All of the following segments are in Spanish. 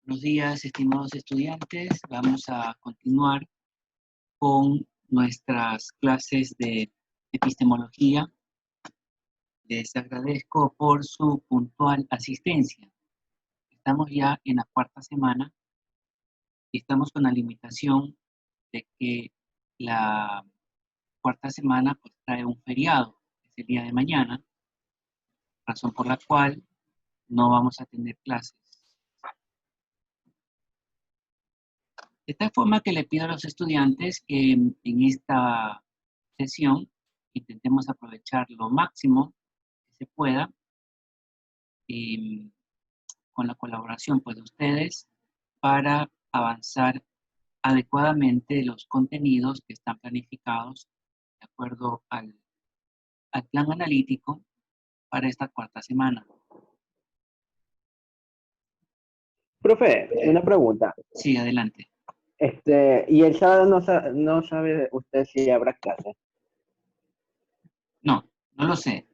Buenos días, estimados estudiantes. Vamos a continuar con nuestras clases de epistemología. Les agradezco por su puntual asistencia. Estamos ya en la cuarta semana y estamos con la limitación de que la cuarta semana pues, trae un feriado, que es el día de mañana, razón por la cual no vamos a tener clases. De tal forma que le pido a los estudiantes que en esta sesión intentemos aprovechar lo máximo que se pueda con la colaboración pues, de ustedes para avanzar adecuadamente los contenidos que están planificados de acuerdo al plan analítico para esta cuarta semana. Profe, una pregunta. Sí, adelante. ¿Y el sábado no sabe usted si habrá clase? No, no lo sé,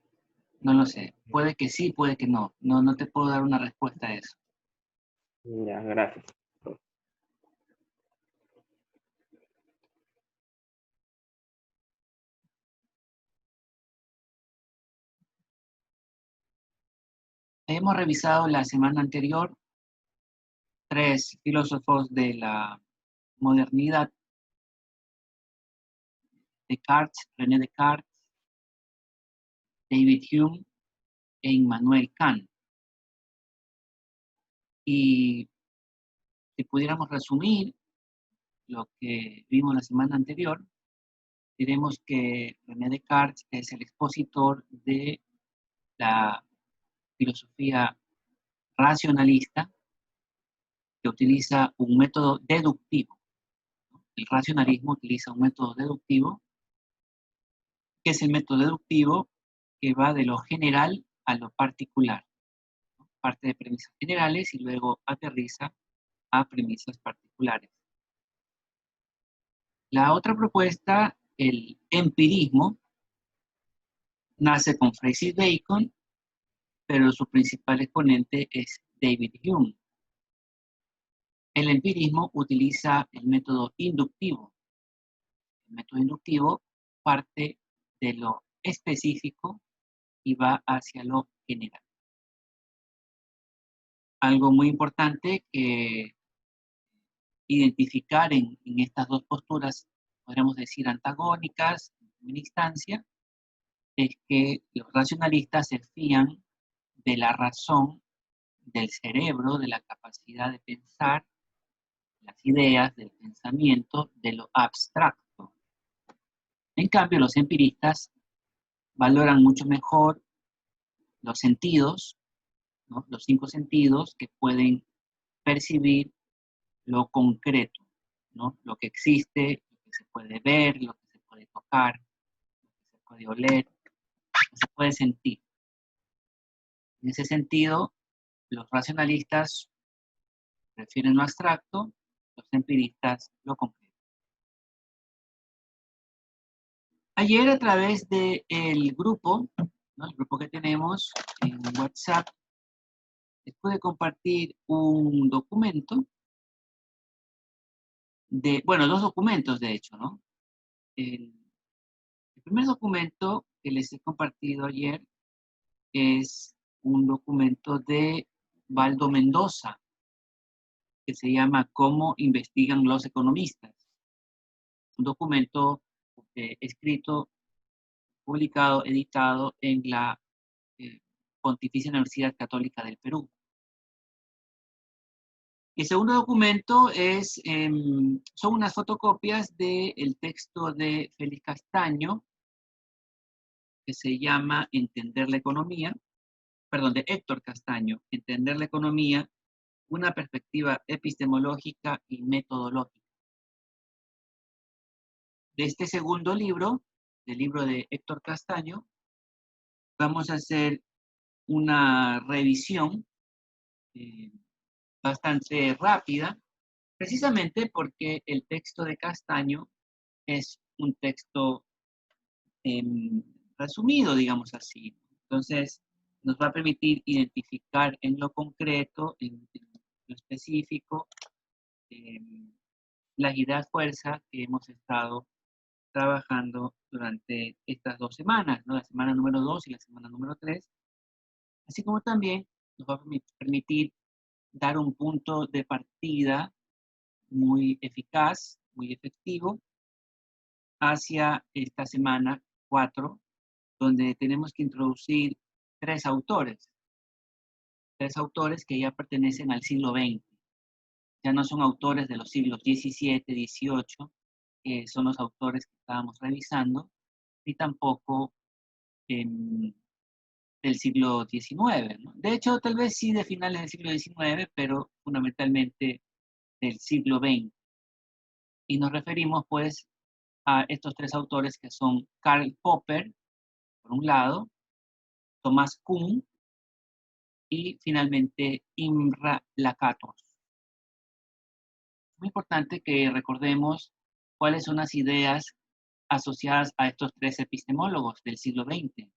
no lo sé. Puede que sí, puede que no. No te puedo dar una respuesta a eso. Ya, gracias. Hemos revisado la semana anterior 3 filósofos de la modernidad: Descartes, René Descartes, David Hume e Immanuel Kant. Y si pudiéramos resumir lo que vimos la semana anterior, diremos que René Descartes es el expositor de la filosofía racionalista que utiliza un método deductivo. El racionalismo utiliza un método deductivo, que es el método deductivo que va de lo general a lo particular. Parte de premisas generales y luego aterriza a premisas particulares. La otra propuesta, el empirismo, nace con Francis Bacon, pero su principal exponente es David Hume. El empirismo utiliza el método inductivo. El método inductivo parte de lo específico y va hacia lo general. Algo muy importante que identificar en estas dos posturas, podríamos decir antagónicas en primera instancia, es que los racionalistas se fían de la razón, del cerebro, de la capacidad de pensar, las ideas, del pensamiento, de lo abstracto. En cambio, los empiristas valoran mucho mejor los sentidos, ¿no? Los 5 sentidos que pueden percibir lo concreto, ¿no? Lo que existe, lo que se puede ver, lo que se puede tocar, lo que se puede oler, lo que se puede sentir. En ese sentido, los racionalistas prefieren lo abstracto, los empiristas lo concreto. Ayer a través del grupo, ¿no? El grupo que tenemos en WhatsApp, les pude compartir un documento bueno, 2 documentos de hecho, ¿no? El primer documento que les he compartido ayer es un documento de Baldo Mendoza, que se llama ¿Cómo investigan los economistas? Un documento escrito, publicado, editado en la Pontificia Universidad Católica del Perú. El segundo documento son unas fotocopias del texto de Félix Castaño, que se llama Entender la economía, perdón, de Héctor Castaño, Entender la economía, una perspectiva epistemológica y metodológica. De este segundo libro, del libro de Héctor Castaño, vamos a hacer una revisión bastante rápida, precisamente porque el texto de Castaño es un texto resumido, digamos así. Entonces, nos va a permitir identificar en lo concreto, en lo específico, las ideas fuerza que hemos estado trabajando durante estas 2 semanas, ¿no? La semana número 2 y la semana número 3, así como también nos va a permitir dar un punto de partida muy eficaz, muy efectivo, hacia esta semana 4, donde tenemos que introducir tres autores que ya pertenecen al siglo XX. Ya no son autores de los siglos XVII, XVIII, que son los autores que estábamos revisando, ni tampoco del siglo XIX, ¿no? De hecho, tal vez sí de finales del siglo XIX, pero fundamentalmente del siglo XX. Y nos referimos, pues, a estos tres autores que son Karl Popper, por un lado, Thomas Kuhn y finalmente Imre Lakatos. Es muy importante que recordemos cuáles son las ideas asociadas a estos tres epistemólogos del siglo XX.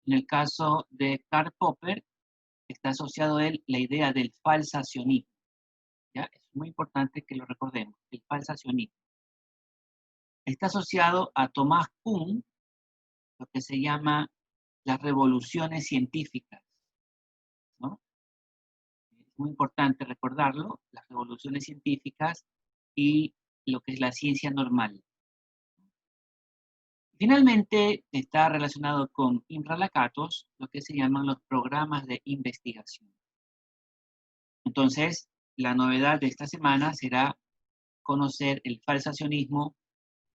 En el caso de Karl Popper, está asociado a él la idea del falsacionismo. ¿Ya? Es muy importante que lo recordemos, el falsacionismo. Está asociado a Thomas Kuhn, lo que se llama las revoluciones científicas, ¿no? Es muy importante recordarlo, las revoluciones científicas y lo que es la ciencia normal. Finalmente, está relacionado con Imre Lakatos, lo que se llaman los programas de investigación. Entonces, la novedad de esta semana será conocer el falsacionismo,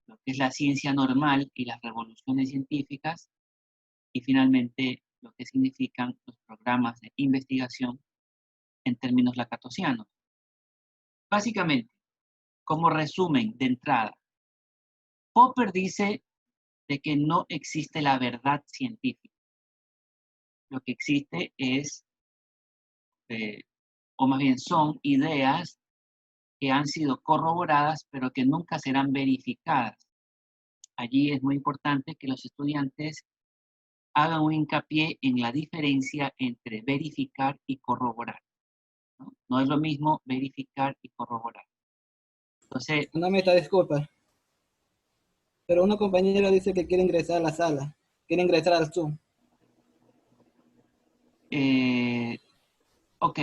lo que es la ciencia normal y las revoluciones científicas, y finalmente lo que significan los programas de investigación en términos lakatosianos. Básicamente, como resumen de entrada, Popper dice de que no existe la verdad científica. Lo que existe es, o más bien son ideas que han sido corroboradas, pero que nunca serán verificadas. Allí es muy importante que los estudiantes hagan un hincapié en la diferencia entre verificar y corroborar, ¿no? No es lo mismo verificar y corroborar. Entonces, No me está disculpa, pero una compañera dice que quiere ingresar a la sala, quiere ingresar al Zoom. ok.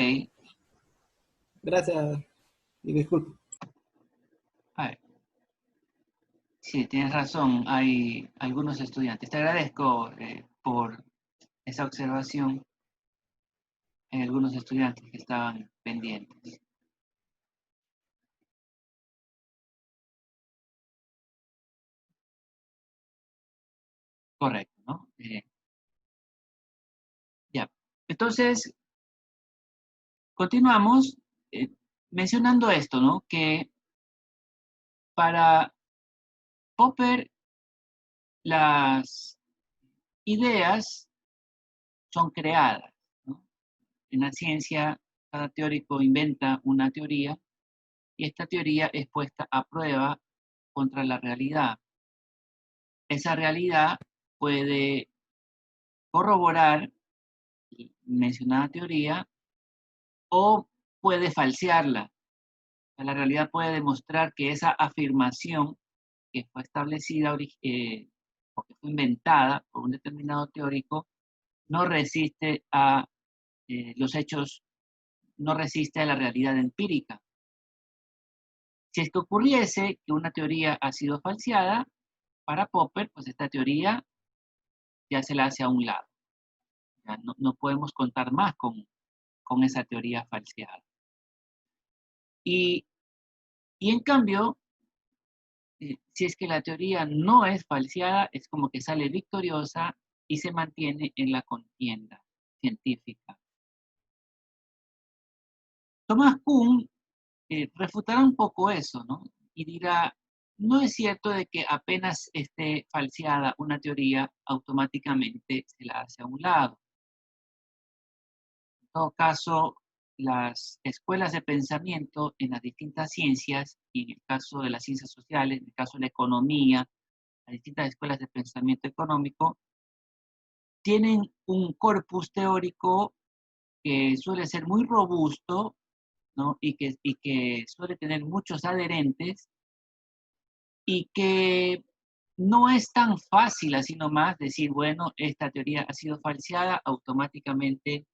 Gracias y disculpe. A ver. Sí, tienes razón, hay algunos estudiantes. Te agradezco por esa observación. Hay algunos estudiantes que estaban pendientes. Correcto, ¿no? Ya. Entonces, continuamos mencionando esto, ¿no? Que para Popper las ideas son creadas, ¿no? En la ciencia, cada teórico inventa una teoría y esta teoría es puesta a prueba contra la realidad. Esa realidad puede corroborar mencionada teoría o puede falsearla. La realidad puede demostrar que esa afirmación que fue establecida o que fue inventada por un determinado teórico no resiste a los hechos, no resiste a la realidad empírica. Si es que ocurriese que una teoría ha sido falseada, para Popper, pues esta teoría ya se la hace a un lado. Ya no podemos contar más con esa teoría falseada. Y en cambio, si es que la teoría no es falseada, es como que sale victoriosa y se mantiene en la contienda científica. Thomas Kuhn refutará un poco eso, ¿no? Y dirá, no es cierto de que apenas esté falseada una teoría, automáticamente se la hace a un lado. En todo caso, las escuelas de pensamiento en las distintas ciencias, y en el caso de las ciencias sociales, en el caso de la economía, las distintas escuelas de pensamiento económico, tienen un corpus teórico que suele ser muy robusto ¿no? Y que suele tener muchos adherentes y que no es tan fácil así nomás decir, bueno, esta teoría ha sido falseada, automáticamente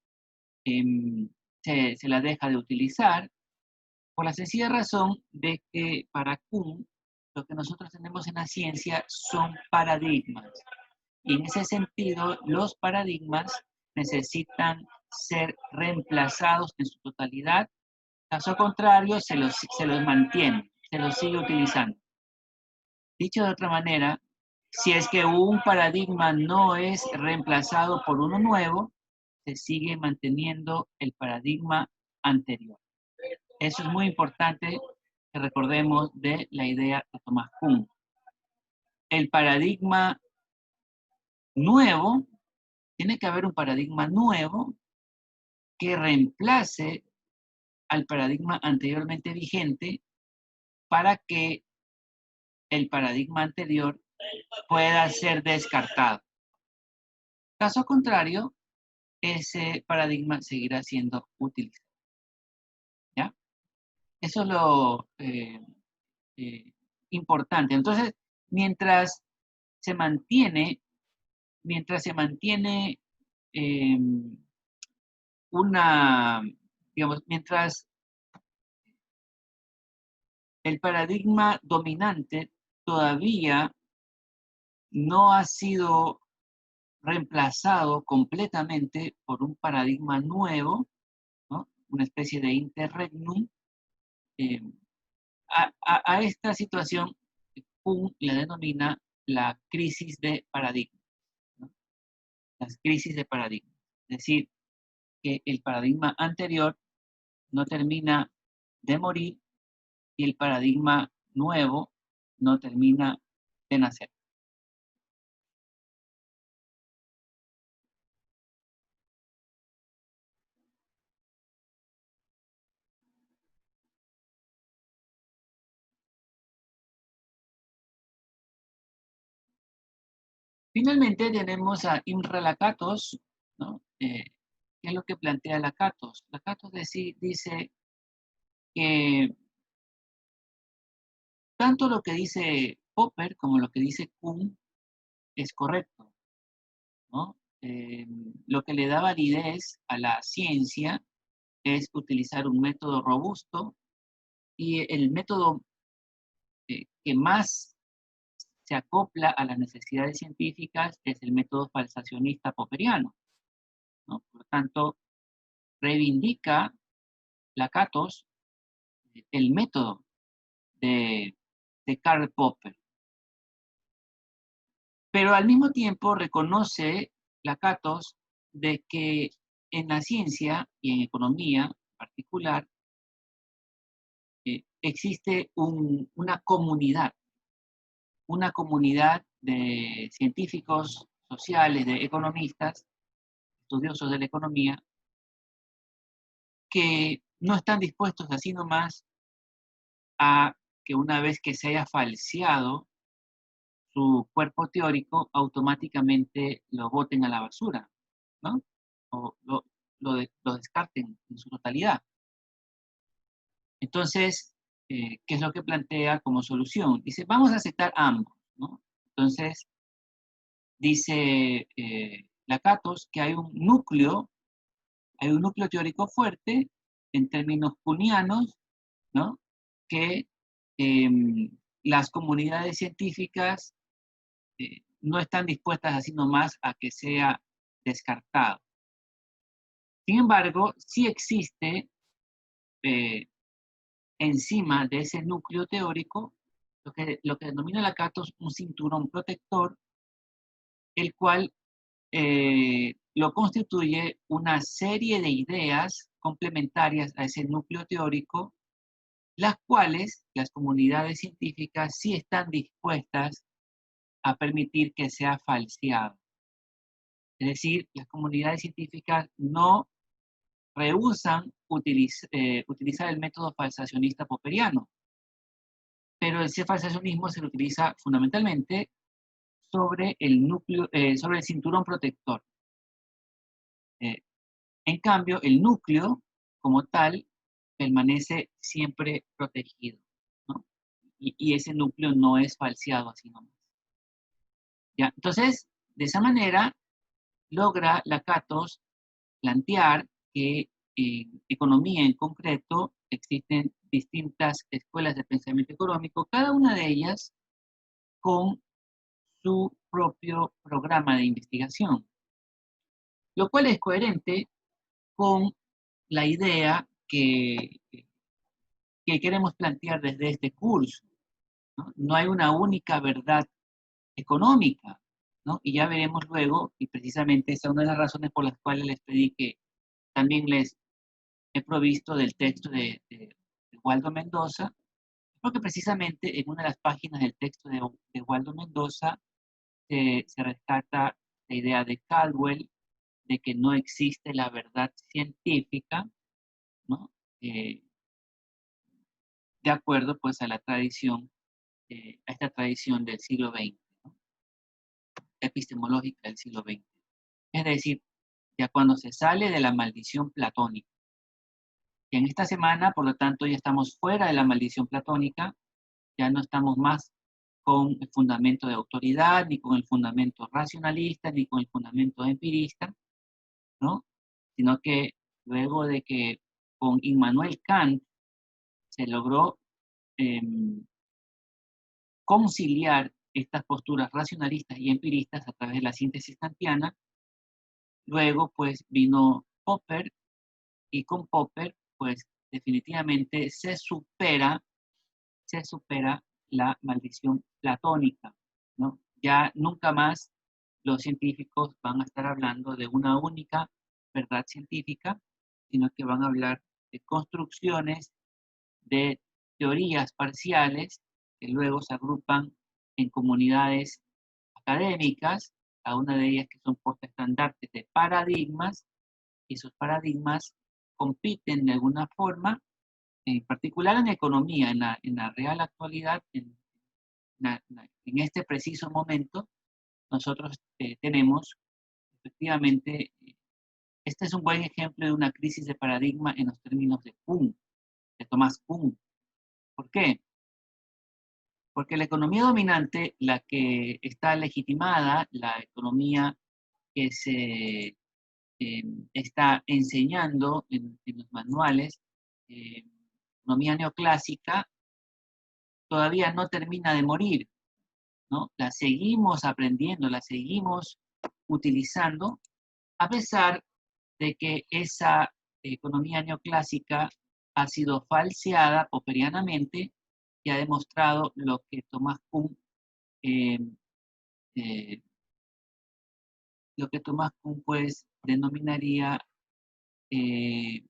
se la deja de utilizar, por la sencilla razón de que para Kuhn lo que nosotros tenemos en la ciencia son paradigmas. Y en ese sentido, los paradigmas necesitan ser reemplazados en su totalidad. Caso contrario, se los mantiene, se los sigue utilizando. Dicho de otra manera, si es que un paradigma no es reemplazado por uno nuevo, se sigue manteniendo el paradigma anterior. Eso es muy importante que recordemos de la idea de Thomas Kuhn. El paradigma nuevo, tiene que haber un paradigma nuevo que reemplace al paradigma anteriormente vigente para que el paradigma anterior pueda ser descartado. Caso contrario, ese paradigma seguirá siendo utilizado. ¿Ya? Eso es lo importante. Entonces, mientras se mantiene mientras el paradigma dominante todavía no ha sido reemplazado completamente por un paradigma nuevo, ¿no? Una especie de interregnum. A esta situación, Kuhn la denomina la crisis de paradigma, ¿no? Las crisis de paradigma. Es decir, que el paradigma anterior no termina de morir y el paradigma nuevo no termina de nacer. Finalmente tenemos a Imre Lakatos, ¿no? ¿Qué es lo que plantea Lakatos? Lakatos dice que tanto lo que dice Popper como lo que dice Kuhn es correcto, ¿no? Lo que le da validez a la ciencia es utilizar un método robusto y el método que más se acopla a las necesidades científicas es el método falsacionista popperiano, ¿no? Por tanto, reivindica Lakatos el método de Karl Popper. Pero al mismo tiempo reconoce Lakatos de que en la ciencia y en economía en particular existe una comunidad de científicos sociales, de economistas, estudiosos de la economía, que no están dispuestos así nomás a que una vez que se haya falseado su cuerpo teórico, automáticamente lo boten a la basura, ¿no? O lo descarten en su totalidad. Entonces, ¿qué es lo que plantea como solución? Dice, vamos a aceptar ambos, ¿no? Entonces, dice Lakatos que hay un núcleo teórico fuerte en términos kuhnianos, ¿no? Que las comunidades científicas no están dispuestas así nomás a que sea descartado. Sin embargo, sí existe encima de ese núcleo teórico lo que denomina Lakatos un cinturón protector, el cual lo constituye una serie de ideas complementarias a ese núcleo teórico, las cuales las comunidades científicas sí están dispuestas a permitir que sea falseado. Es decir, las comunidades científicas no rehúsan utilizar el método falsacionista popperiano, pero ese falsacionismo se lo utiliza fundamentalmente sobre el núcleo, sobre el cinturón protector. En cambio, el núcleo, como tal, permanece siempre protegido, ¿no? Y ese núcleo no es falseado así nomás. ¿Ya? Entonces, de esa manera, logra Lakatos plantear que en economía en concreto existen distintas escuelas de pensamiento económico, cada una de ellas con su propio programa de investigación, lo cual es coherente con la idea que queremos plantear desde este curso, ¿no? No hay una única verdad económica, ¿no? Y ya veremos luego, y precisamente esa es una de las razones por las cuales les pedí que también les he provisto del texto de Waldo Mendoza, porque precisamente en una de las páginas del texto de Waldo Mendoza se rescata la idea de Caldwell de que no existe la verdad científica, ¿no? De acuerdo pues a la tradición, a esta tradición del siglo XX, ¿no? Epistemológica del siglo XX. Es decir, ya cuando se sale de la maldición platónica. Y en esta semana, por lo tanto, ya estamos fuera de la maldición platónica, ya no estamos más con el fundamento de autoridad, ni con el fundamento racionalista, ni con el fundamento empirista, ¿no? Sino que luego de que con Immanuel Kant se logró conciliar estas posturas racionalistas y empiristas a través de la síntesis kantiana, luego pues vino Popper, y con Popper pues definitivamente se supera la maldición platónica, ¿no? Ya nunca más los científicos van a estar hablando de una única verdad científica, sino que van a hablar de construcciones, de teorías parciales que luego se agrupan en comunidades académicas, cada una de ellas que son portaestandartes de paradigmas, y esos paradigmas compiten de alguna forma, en particular en economía, en la real actualidad, en este preciso momento, nosotros tenemos efectivamente, este es un buen ejemplo de una crisis de paradigma en los términos de Kuhn, de Thomas Kuhn. ¿Por qué? Porque la economía dominante, la que está legitimada, la economía que se está enseñando en los manuales, economía neoclásica, todavía no termina de morir, ¿no? La seguimos aprendiendo, la seguimos utilizando, a pesar de que esa economía neoclásica ha sido falseada popperianamente y ha demostrado lo que Thomas Kuhn, eh, eh, pues denominaría eh,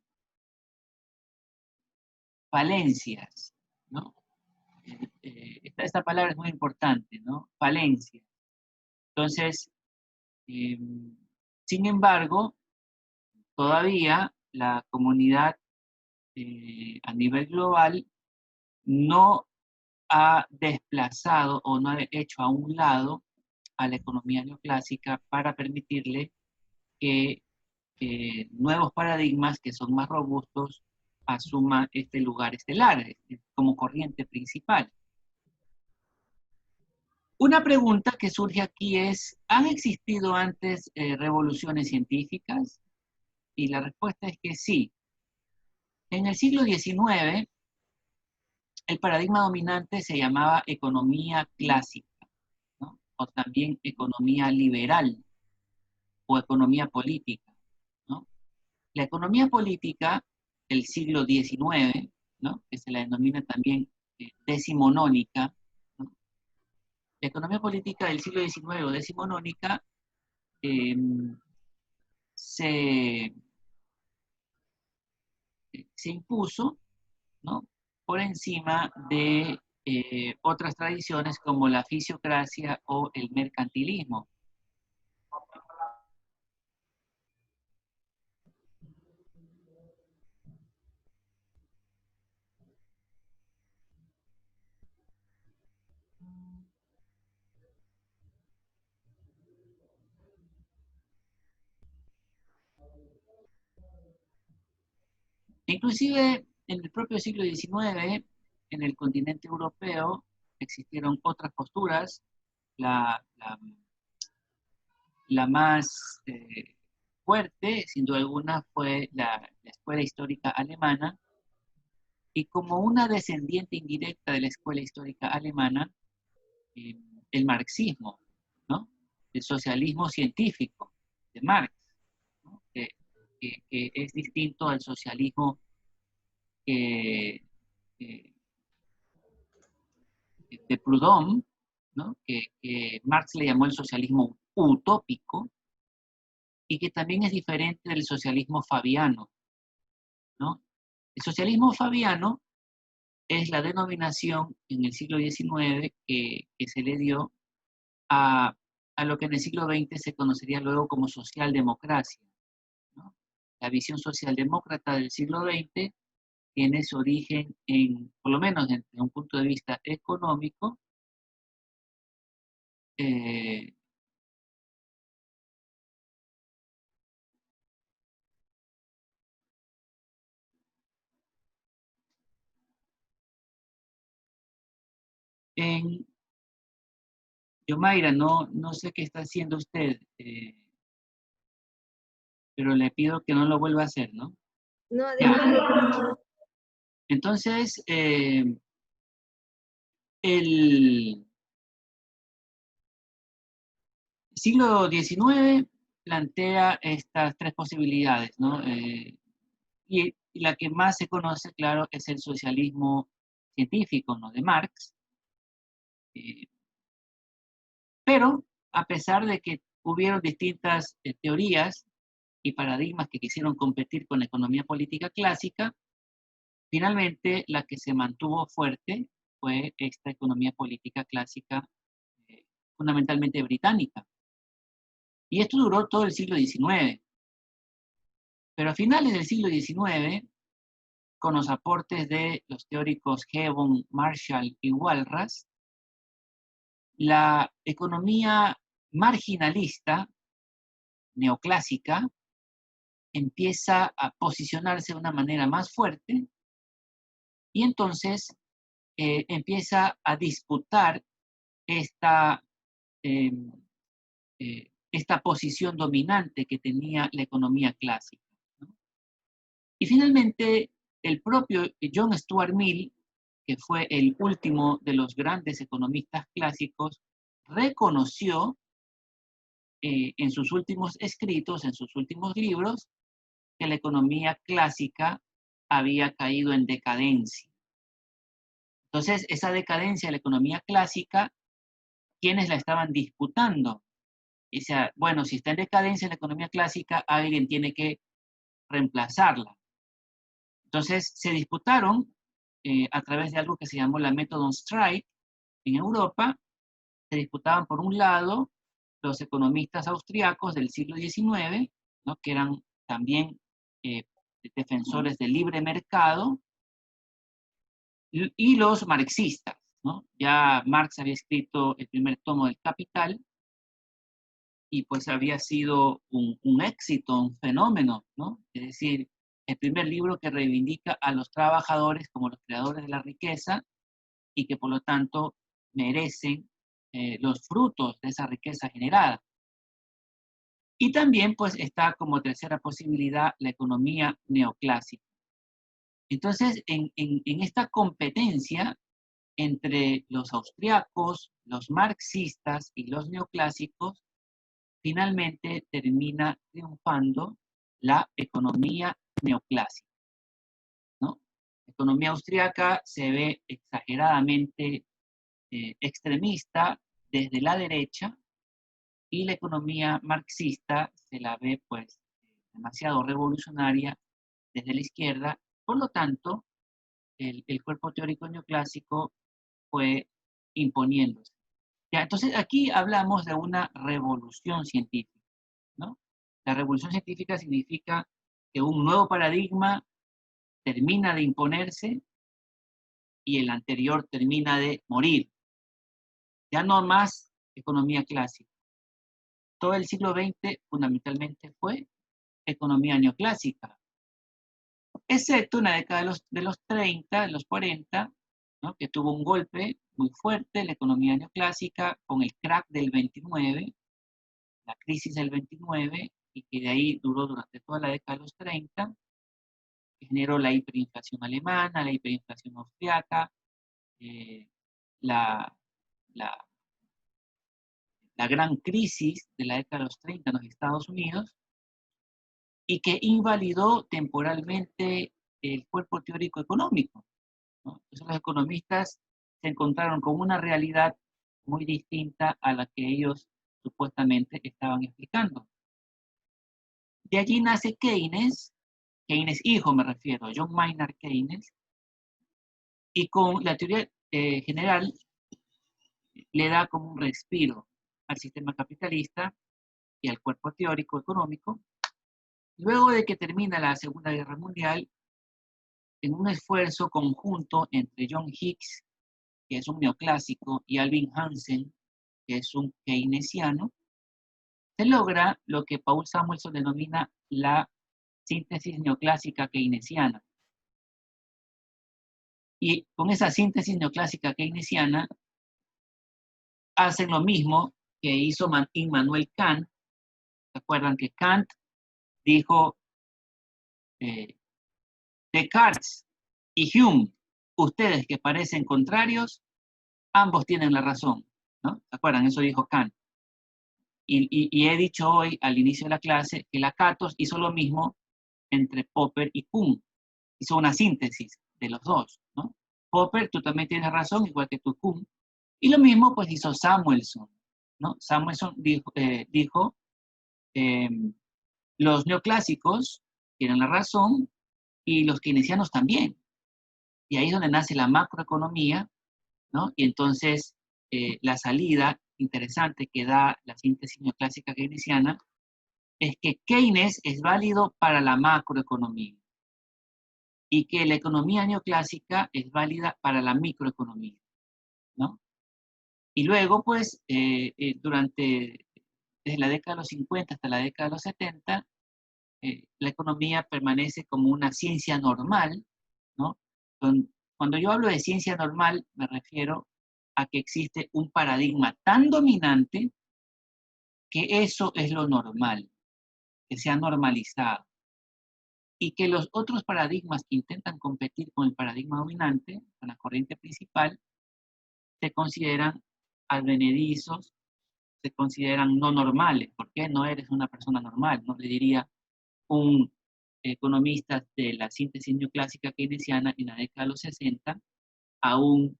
falencias, ¿no? Esta palabra es muy importante, ¿no? Falencias. Entonces, eh, sin embargo, todavía la comunidad a nivel global no ha desplazado o no ha hecho a un lado a la economía neoclásica para permitirle que nuevos paradigmas que son más robustos asuman este lugar estelar como corriente principal. Una pregunta que surge aquí es, ¿han existido antes revoluciones científicas? Y la respuesta es que sí. En el siglo XIX, el paradigma dominante se llamaba economía clásica, ¿no? O también economía liberal o economía política, ¿no? La economía política del siglo XIX, ¿no? Que se la denomina también decimonónica, ¿no? La economía política del siglo XIX o decimonónica eh, se, se impuso, ¿no? Por encima de otras tradiciones como la fisiocracia o el mercantilismo. Inclusive en el propio siglo XIX, en el continente europeo, existieron otras posturas. La más fuerte, sin duda alguna, fue la escuela histórica alemana, y como una descendiente indirecta de la escuela histórica alemana, eh, el marxismo, ¿no? El socialismo científico de Marx, ¿no? Que es distinto al socialismo que de Proudhon, ¿no? Que Marx le llamó el socialismo utópico, y que también es diferente del socialismo fabiano, ¿no? El socialismo fabiano es la denominación en el siglo XIX que se le dio a lo que en el siglo XX se conocería luego como socialdemocracia, ¿no? La visión socialdemócrata del siglo XX tiene su origen por lo menos desde un punto de vista económico, eh, en Yomaira, no sé qué está haciendo usted, pero le pido que no lo vuelva a hacer, ¿no? No, Ya. adelante. Entonces, el siglo XIX plantea estas tres posibilidades, ¿no? Y la que más se conoce, claro, es el socialismo científico, ¿no? De Marx. Eh, pero, a pesar de que hubieron distintas teorías y paradigmas que quisieron competir con la economía política clásica, finalmente la que se mantuvo fuerte fue esta economía política clásica, fundamentalmente británica. Y esto duró todo el siglo XIX. Pero a finales del siglo XIX, con los aportes de los teóricos Gibbon, Marshall y Walras, la economía marginalista, neoclásica, empieza a posicionarse de una manera más fuerte, y entonces empieza a disputar esta, eh, esta posición dominante que tenía la economía clásica, ¿no? Y finalmente, el propio John Stuart Mill, que fue el último de los grandes economistas clásicos, reconoció en sus últimos escritos, en sus últimos libros, que la economía clásica había caído en decadencia. Entonces, esa decadencia de la economía clásica, ¿quiénes la estaban disputando? Y decía, bueno, si está en decadencia la economía clásica, alguien tiene que reemplazarla. Entonces, se disputaron a través de algo que se llamó la método Strike en Europa. Se disputaban, por un lado, los economistas austriacos del siglo XIX, ¿no? Que eran también defensores del libre mercado, y los marxistas, ¿no? Ya Marx había escrito el primer tomo del Capital, y pues había sido un éxito, un fenómeno, ¿no? Es decir, el primer libro que reivindica a los trabajadores como los creadores de la riqueza, y que por lo tanto merecen los frutos de esa riqueza generada. Y también pues está como tercera posibilidad la economía neoclásica. Entonces, en esta competencia entre los austriacos, los marxistas y los neoclásicos, finalmente termina triunfando la economía neoclásica, ¿no? La economía austriaca se ve exageradamente extremista desde la derecha, y la economía marxista se la ve pues demasiado revolucionaria desde la izquierda. Por lo tanto, el cuerpo teórico neoclásico fue imponiéndose. Ya, entonces aquí hablamos de una revolución científica, ¿no? La revolución científica significa que un nuevo paradigma termina de imponerse y el anterior termina de morir. Ya no más economía clásica. Todo el siglo XX fundamentalmente fue economía neoclásica. excepto en la década de los 30, de los 40, ¿no? Que tuvo un golpe muy fuerte, la economía neoclásica, con el crack del 29, la crisis del 29, y que de ahí duró durante toda la década de los 30, que generó la hiperinflación alemana, la hiperinflación austriaca, eh, la, la, la gran crisis de la década de los 30 en los Estados Unidos, y que invalidó temporalmente el cuerpo teórico económico, ¿no? Entonces los economistas se encontraron con una realidad muy distinta a la que ellos supuestamente estaban explicando. De allí nace Keynes, Keynes hijo me refiero, John Maynard Keynes, y con la teoría general le da como un respiro al sistema capitalista y al cuerpo teórico económico. Luego de que termina la Segunda Guerra Mundial, en un esfuerzo conjunto entre John Hicks, que es un neoclásico, y Alvin Hansen, que es un keynesiano, se logra lo que Paul Samuelson denomina la síntesis neoclásica keynesiana. Y con esa síntesis neoclásica keynesiana hacen lo mismo que hizo Immanuel Kant. ¿Se acuerdan que Kant dijo, Descartes y Hume, ustedes que parecen contrarios, ambos tienen la razón, ¿no? ¿Se acuerdan? Eso dijo Kant. Y he dicho hoy, al inicio de la clase, que Lakatos hizo lo mismo entre Popper y Kuhn. Hizo una síntesis de los dos, ¿no? Popper, tú también tienes razón, igual que tú, Kuhn. Y lo mismo, pues, hizo Samuelson, ¿no? Samuelson dijo los neoclásicos tienen la razón y los keynesianos también. Y ahí es donde nace la macroeconomía, ¿no? Y entonces la salida interesante que da la síntesis neoclásica keynesiana es que Keynes es válido para la macroeconomía y que la economía neoclásica es válida para la microeconomía, ¿no? Y luego, pues, desde la década de los 50 hasta la década de los 70, la economía permanece como una ciencia normal, ¿no? Cuando yo hablo de ciencia normal, me refiero a que existe un paradigma tan dominante que eso es lo normal, que se ha normalizado, y que los otros paradigmas que intentan competir con el paradigma dominante, con la corriente principal, se consideran advenedizos, se consideran no normales. ¿Por qué no eres una persona normal? No le diría un economista de la síntesis neoclásica keynesiana en la década de los 60 a un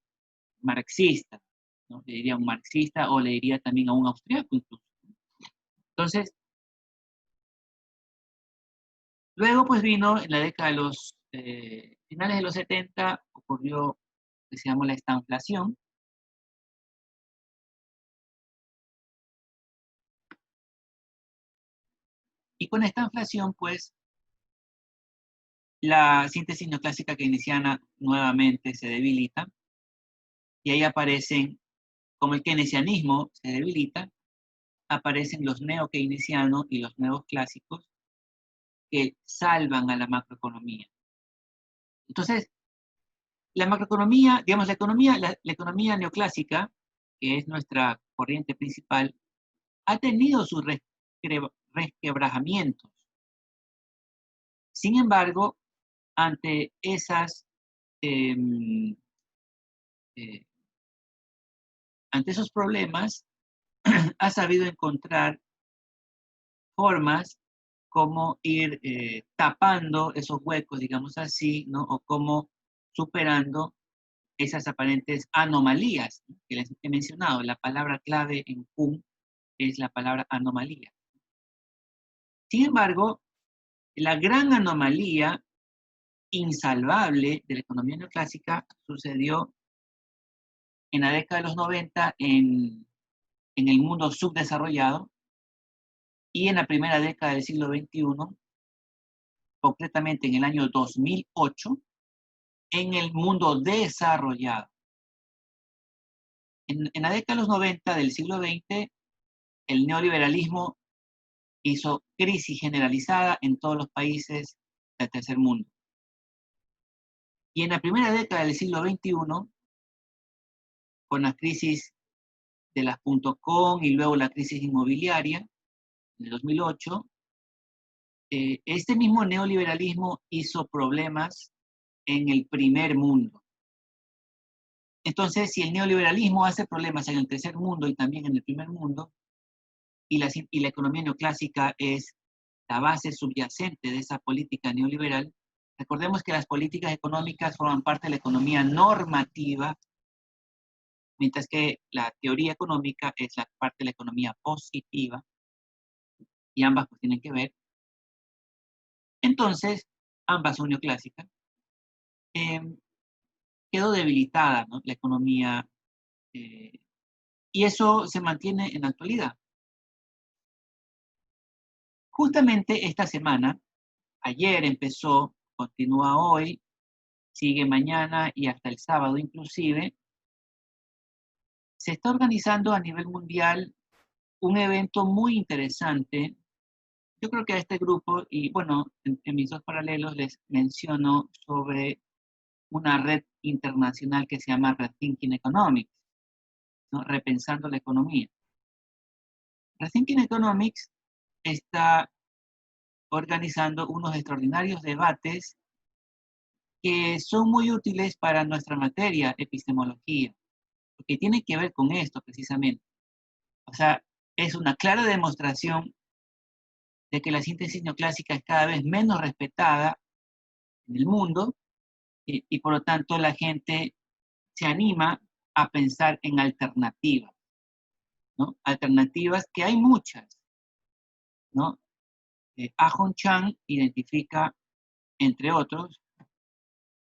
marxista, ¿no? Le diría a un marxista o le diría también a un austríaco incluso. Entonces, luego pues vino en la década de los finales de los 70, ocurrió lo que se llamó la estanflación. Y con esta inflación, pues, la síntesis neoclásica keynesiana nuevamente se debilita, y ahí aparecen, como el keynesianismo se debilita, aparecen los neo-keynesianos y los nuevos clásicos que salvan a la macroeconomía. Entonces, la macroeconomía, digamos, la economía neoclásica, que es nuestra corriente principal, ha tenido sus resquebrajamientos. Sin embargo, ante eh, eh, ante esos problemas, ha sabido encontrar formas como ir tapando esos huecos, digamos así, ¿no? O como superando esas aparentes anomalías, ¿no?, que les he mencionado. La palabra clave en Kuhn es la palabra anomalía. Sin embargo, la gran anomalía insalvable de la economía neoclásica sucedió en la década de los 90 en el mundo subdesarrollado y en la primera década del siglo XXI, concretamente en el año 2008, en el mundo desarrollado. En la década de los 90 del siglo XX, el neoliberalismo hizo crisis generalizada en todos los países del tercer mundo. Y en la primera década del siglo XXI, con la crisis de las .com y luego la crisis inmobiliaria, en el 2008, este mismo neoliberalismo hizo problemas en el primer mundo. Entonces, si el neoliberalismo hace problemas en el tercer mundo y también en el primer mundo, y la economía neoclásica es la base subyacente de esa política neoliberal, recordemos que las políticas económicas forman parte de la economía normativa, mientras que la teoría económica es la parte de la economía positiva, y ambas pues tienen que ver. Entonces, ambas son neoclásicas. Quedó debilitada, ¿no?, la economía, y eso se mantiene en la actualidad. Justamente esta semana, ayer empezó, continúa hoy, sigue mañana y hasta el sábado inclusive, se está organizando a nivel mundial un evento muy interesante. Yo creo que a este grupo, y bueno, en mis dos paralelos les menciono sobre una red internacional que se llama Rethinking Economics, ¿no?, repensando la economía. Rethinking Economics está organizando unos extraordinarios debates que son muy útiles para nuestra materia, epistemología, porque tiene que ver con esto precisamente. O sea, es una clara demostración de que la síntesis neoclásica es cada vez menos respetada en el mundo y por lo tanto la gente se anima a pensar en alternativas, ¿no? Alternativas que hay muchas, ¿no? Ahon Chang identifica, entre otros,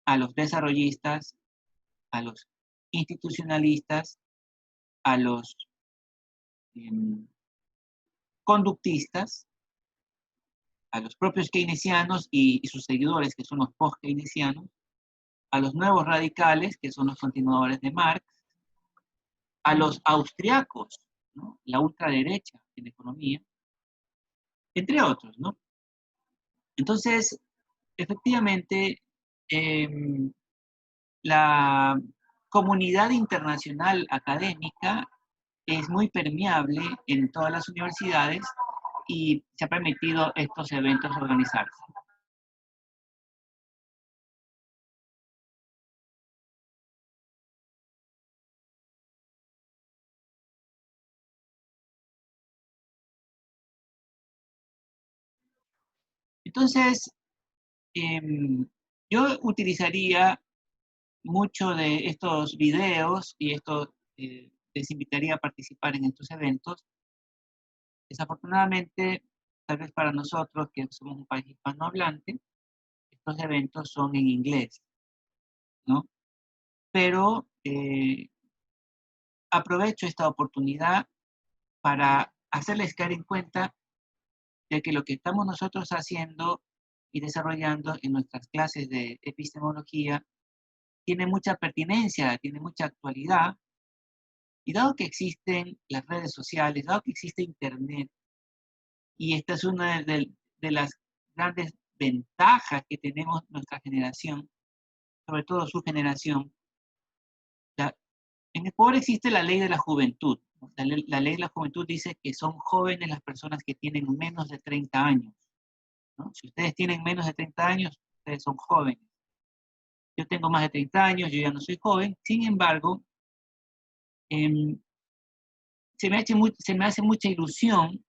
a los desarrollistas, a los institucionalistas, a los conductistas, a los propios keynesianos y sus seguidores, que son los post-keynesianos, a los nuevos radicales, que son los continuadores de Marx, a los austriacos, ¿no?, la ultraderecha en economía, entre otros, ¿no? Entonces, efectivamente, la comunidad internacional académica es muy permeable en todas las universidades y se ha permitido estos eventos organizarse. Entonces, yo utilizaría mucho de estos videos y les invitaría a participar en estos eventos. Desafortunadamente, tal vez para nosotros que somos un país hispanohablante, estos eventos son en inglés, ¿no? Pero aprovecho esta oportunidad para hacerles caer en cuenta de que lo que estamos nosotros haciendo y desarrollando en nuestras clases de epistemología tiene mucha pertinencia, tiene mucha actualidad, y dado que existen las redes sociales, dado que existe Internet, y esta es una de las grandes ventajas que tenemos nuestra generación, sobre todo su generación. En Ecuador existe la ley de la juventud. La ley de la juventud dice que son jóvenes las personas que tienen menos de 30 años, ¿no? Si ustedes tienen menos de 30 años, ustedes son jóvenes. Yo tengo más de 30 años, yo ya no soy joven. Sin embargo, se me hace mucha ilusión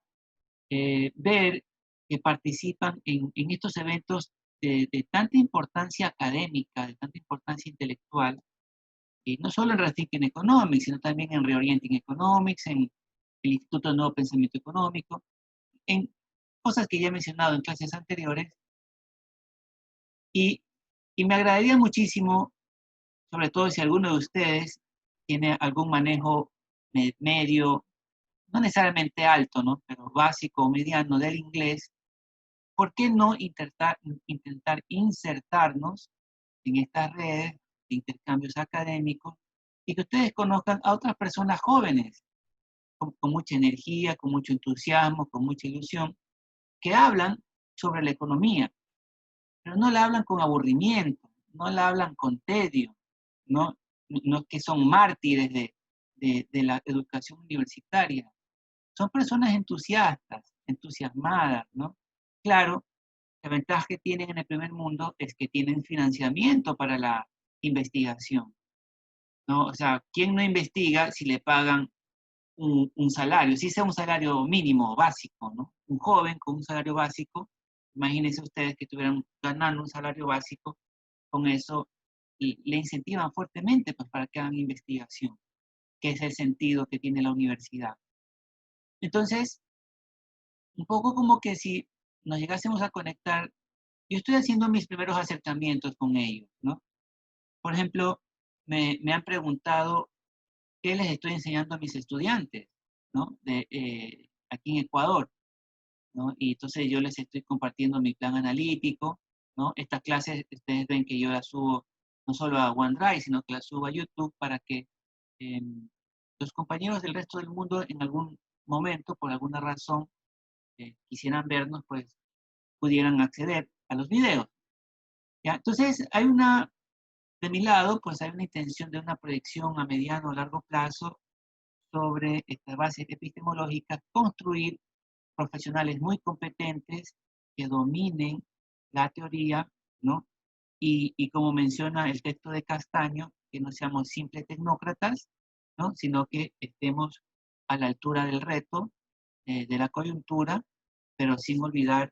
ver que participan en estos eventos de tanta importancia académica, de tanta importancia intelectual, no solo en Rethinking Economics, sino también en Reorienting Economics, en el Instituto de Nuevo Pensamiento Económico, en cosas que ya he mencionado en clases anteriores, y me agradaría muchísimo, sobre todo si alguno de ustedes tiene algún manejo medio, no necesariamente alto, ¿no?, pero básico o mediano del inglés, ¿por qué no intentar insertarnos en estas redes de intercambios académicos y que ustedes conozcan a otras personas jóvenes con mucha energía, con mucho entusiasmo, con mucha ilusión, que hablan sobre la economía, pero no la hablan con aburrimiento, no la hablan con tedio, no, no es que son mártires de la educación universitaria. Son personas entusiastas, entusiasmadas, ¿no? Claro, la ventaja que tienen en el primer mundo es que tienen financiamiento para la investigación, ¿no? O sea, ¿quién no investiga si le pagan un salario? Si sea un salario mínimo, básico, ¿no? Un joven con un salario básico, imagínense ustedes que estuvieran ganando un salario básico, con eso le incentivan fuertemente pues, para que hagan investigación, que es el sentido que tiene la universidad. Entonces, un poco como que si nos llegásemos a conectar, yo estoy haciendo mis primeros acercamientos con ellos, ¿no? Por ejemplo, me han preguntado qué les estoy enseñando a mis estudiantes, ¿no? Aquí en Ecuador, ¿no? Y entonces yo les estoy compartiendo mi plan analítico, ¿no? Estas clases, ustedes ven que yo las subo no solo a OneDrive, sino que las subo a YouTube para que eh, los compañeros del resto del mundo en algún momento, por alguna razón, quisieran vernos, pues pudieran acceder a los videos. ¿Ya? Entonces, de mi lado, pues hay una intención de una proyección a mediano o largo plazo sobre estas bases epistemológicas, construir profesionales muy competentes que dominen la teoría, ¿no? Y como menciona el texto de Castaño, que no seamos simples tecnócratas, ¿no? Sino que estemos a la altura del reto, de la coyuntura, pero sin olvidar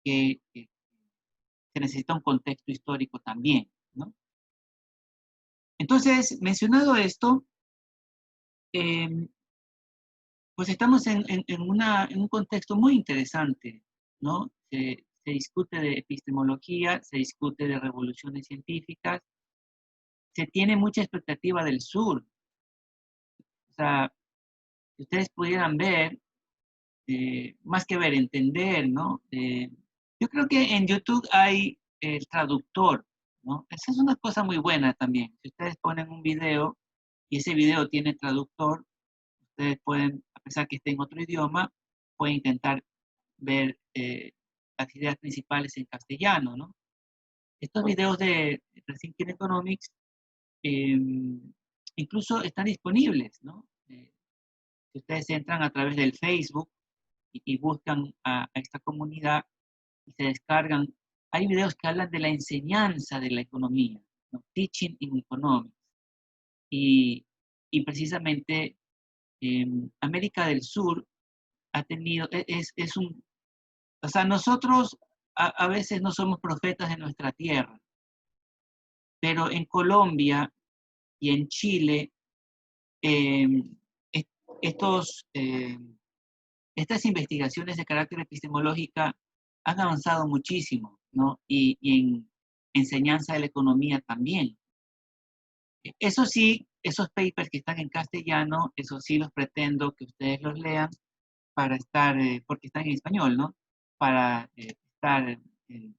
que se necesita un contexto histórico también, ¿no? Entonces, mencionado esto, eh, pues estamos en un contexto muy interesante, ¿no? Se discute de epistemología, se discute de revoluciones científicas, se tiene mucha expectativa del sur. O sea, si ustedes pudieran ver, más que ver, entender, ¿no? Yo creo que en YouTube hay el traductor, ¿no? Esa es una cosa muy buena también. Si ustedes ponen un video y ese video tiene traductor, ustedes pueden, a pesar que esté en otro idioma, pueden intentar ver las ideas principales en castellano, ¿no? Estos videos de Thinking Economics eh, incluso están disponibles, ¿no? Si ustedes entran a través del Facebook y buscan a esta comunidad y se descargan, hay videos que hablan de la enseñanza de la economía, ¿no? Teaching in Economics. Y precisamente América del Sur ha tenido, o sea, nosotros a veces no somos profetas de nuestra tierra, pero en Colombia y en Chile, eh, estos, estas investigaciones de carácter epistemológica han avanzado muchísimo, ¿no? Y en enseñanza de la economía también. Eso sí, esos papers que están en castellano, eso sí los pretendo que ustedes los lean para estar, porque están en español, ¿no? Para estar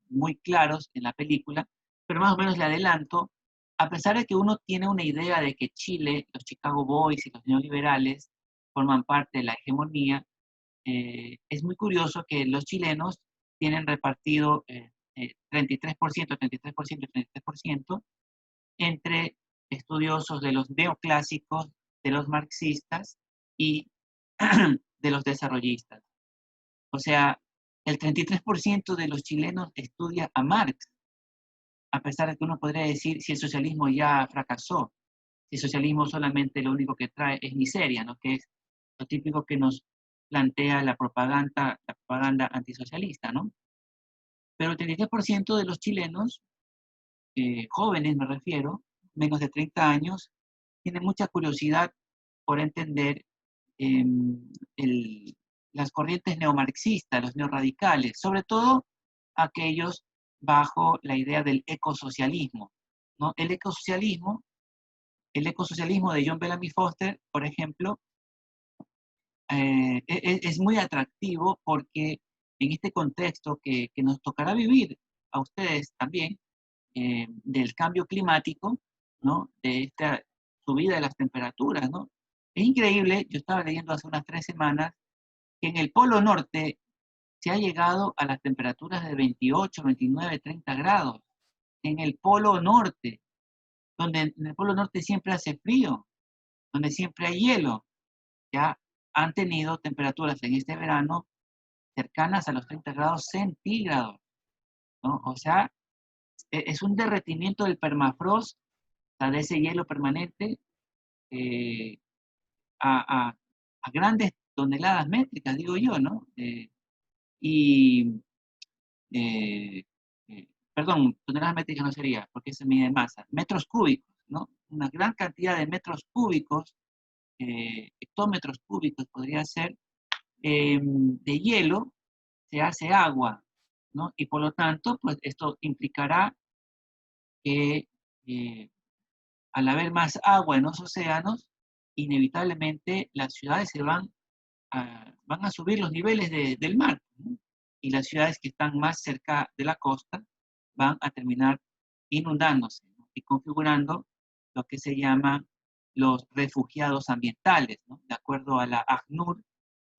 muy claros en la película, pero más o menos le adelanto, a pesar de que uno tiene una idea de que Chile, los Chicago Boys y los neoliberales forman parte de la hegemonía, es muy curioso que los chilenos tienen repartido 33%, 33%, 33% entre estudiosos de los neoclásicos, de los marxistas y de los desarrollistas. O sea, el 33% de los chilenos estudia a Marx, a pesar de que uno podría decir si el socialismo ya fracasó, si el socialismo solamente lo único que trae es miseria, ¿no? Que es lo típico que nos plantea la propaganda antisocialista, ¿no? Pero el 33% de los chilenos, jóvenes me refiero, menos de 30 años, tienen mucha curiosidad por entender eh, las corrientes neomarxistas, los neorradicales, sobre todo aquellos bajo la idea del ecosocialismo, ¿no? El ecosocialismo de John Bellamy Foster, por ejemplo, es muy atractivo porque en este contexto que nos tocará vivir a ustedes también, del cambio climático, ¿no? De esta subida de las temperaturas, ¿no? Es increíble, yo estaba leyendo hace unas 3 semanas que en el Polo Norte se ha llegado a las temperaturas de 28, 29, 30 grados. en el Polo Norte, donde en el Polo Norte siempre hace frío, donde siempre hay hielo. Ya han tenido temperaturas en este verano cercanas a los 30 grados centígrados, ¿no? O sea, es un derretimiento del permafrost, o sea, de ese hielo permanente, eh, a, a- a grandes toneladas métricas, digo yo, ¿no? Y, eh, perdón, toneladas métricas no sería, porque se mide en masa, metros cúbicos, ¿no? Una gran cantidad de metros cúbicos, hectómetros cúbicos podría ser, de hielo, se hace agua, ¿no? Y por lo tanto, pues esto implicará que al haber más agua en los océanos, inevitablemente las ciudades van a subir los niveles del mar, ¿no? Y las ciudades que están más cerca de la costa van a terminar inundándose, ¿no? Y configurando lo que se llama los refugiados ambientales, ¿no? De acuerdo a la ACNUR,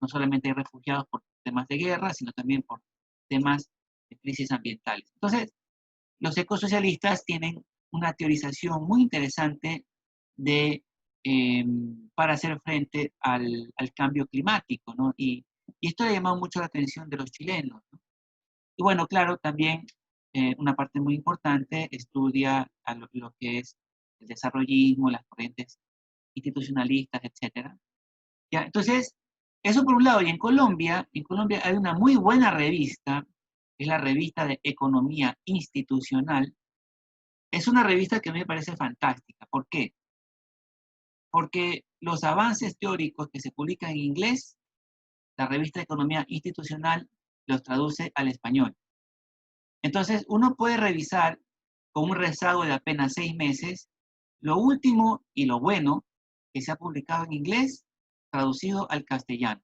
no solamente hay refugiados por temas de guerra, sino también por temas de crisis ambientales. Entonces, los ecosocialistas tienen una teorización muy interesante de, para hacer frente al cambio climático, ¿no? Y esto le ha llamado mucho la atención de los chilenos, ¿no? Y bueno, claro, también una parte muy importante estudia lo que es el desarrollismo, las corrientes institucionalistas, etcétera. ¿Ya? Entonces, eso por un lado. Y en Colombia hay una muy buena revista, es la revista de Economía Institucional. Es una revista que a mí me parece fantástica. ¿Por qué? Porque los avances teóricos que se publican en inglés, la revista de Economía Institucional los traduce al español. Entonces, uno puede revisar con un rezago de apenas 6 meses lo último y lo bueno que se ha publicado en inglés traducido al castellano,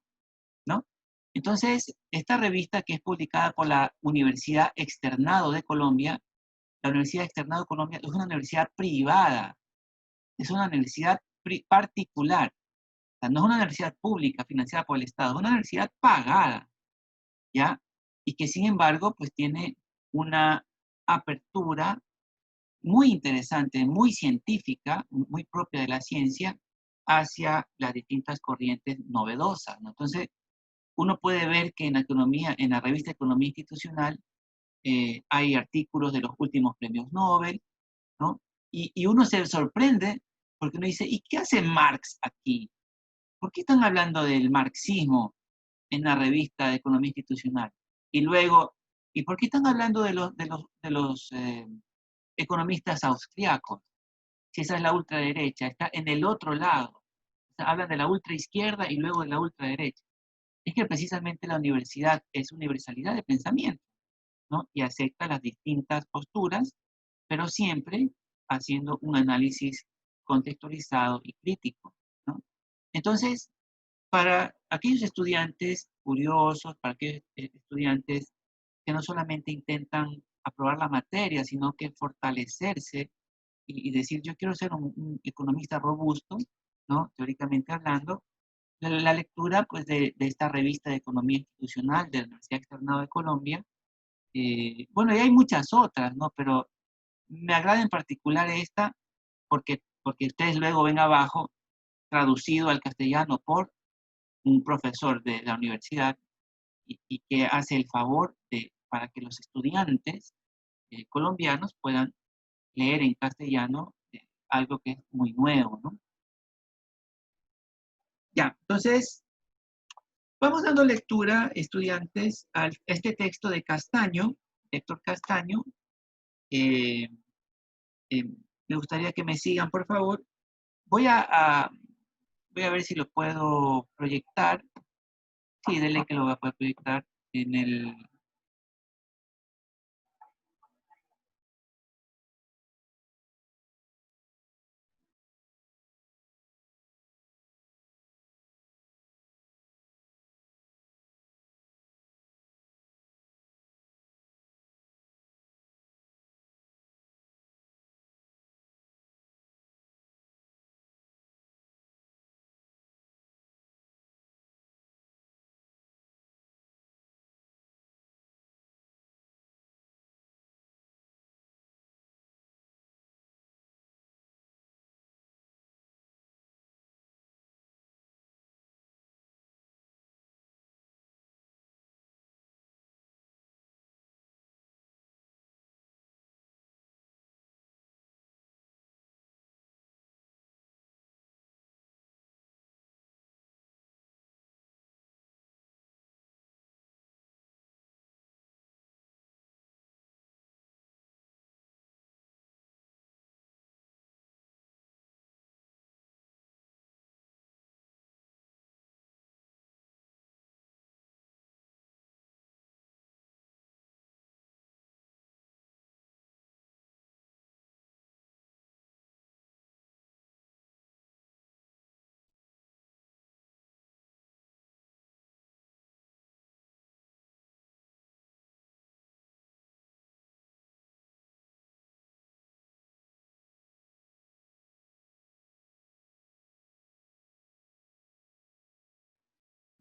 ¿no? Entonces, esta revista que es publicada por la Universidad Externado de Colombia, la Universidad Externado de Colombia es una universidad privada, es una universidad particular, o sea, no es una universidad pública financiada por el Estado, es una universidad pagada, ¿ya? Y que sin embargo, pues tiene una apertura muy interesante, muy científica, muy propia de la ciencia, hacia las distintas corrientes novedosas, ¿no? Entonces, uno puede ver que en la economía, en la revista Economía Institucional, hay artículos de los últimos premios Nobel, ¿no? Y uno se sorprende porque uno dice, ¿y qué hace Marx aquí? ¿Por qué están hablando del marxismo en la revista de Economía Institucional? Y luego, ¿y por qué están hablando de los economistas austriacos? Si esa es la ultraderecha, está en el otro lado. O sea, hablan de la ultraizquierda y luego de la ultraderecha. Es que precisamente la universidad es universalidad de pensamiento, ¿no? Y acepta las distintas posturas, pero siempre haciendo un análisis contextualizado y crítico, ¿no? Entonces, para aquellos estudiantes curiosos, para aquellos estudiantes que no solamente intentan aprobar la materia, sino que fortalecerse y decir, yo quiero ser un economista robusto, ¿no? Teóricamente hablando, la lectura pues, de esta revista de Economía Institucional de la Universidad Externado de Colombia, bueno, y hay muchas otras, ¿no? Pero me agrada en particular esta porque ustedes luego ven abajo, traducido al castellano por un profesor de la universidad y que hace el favor para que los estudiantes colombianos puedan leer en castellano algo que es muy nuevo, ¿no? Ya, entonces, vamos dando lectura, estudiantes, a este texto de Castaño, Héctor Castaño. eh, eh, Me gustaría que me sigan, por favor. Voy voy a ver si lo puedo proyectar. Sí, dele que lo voy a poder proyectar en el...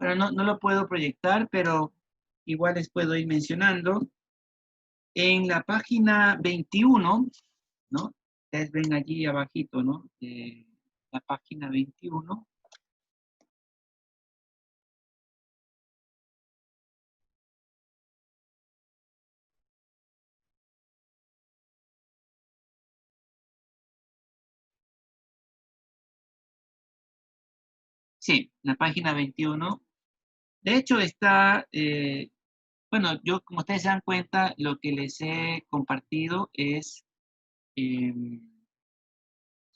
Bueno, no lo puedo proyectar, pero igual les puedo ir mencionando. En la página 21, ¿no? Ustedes ven allí abajito, ¿no? La página 21. Sí, la página 21. De hecho, está, bueno, yo, como ustedes se dan cuenta, lo que les he compartido es,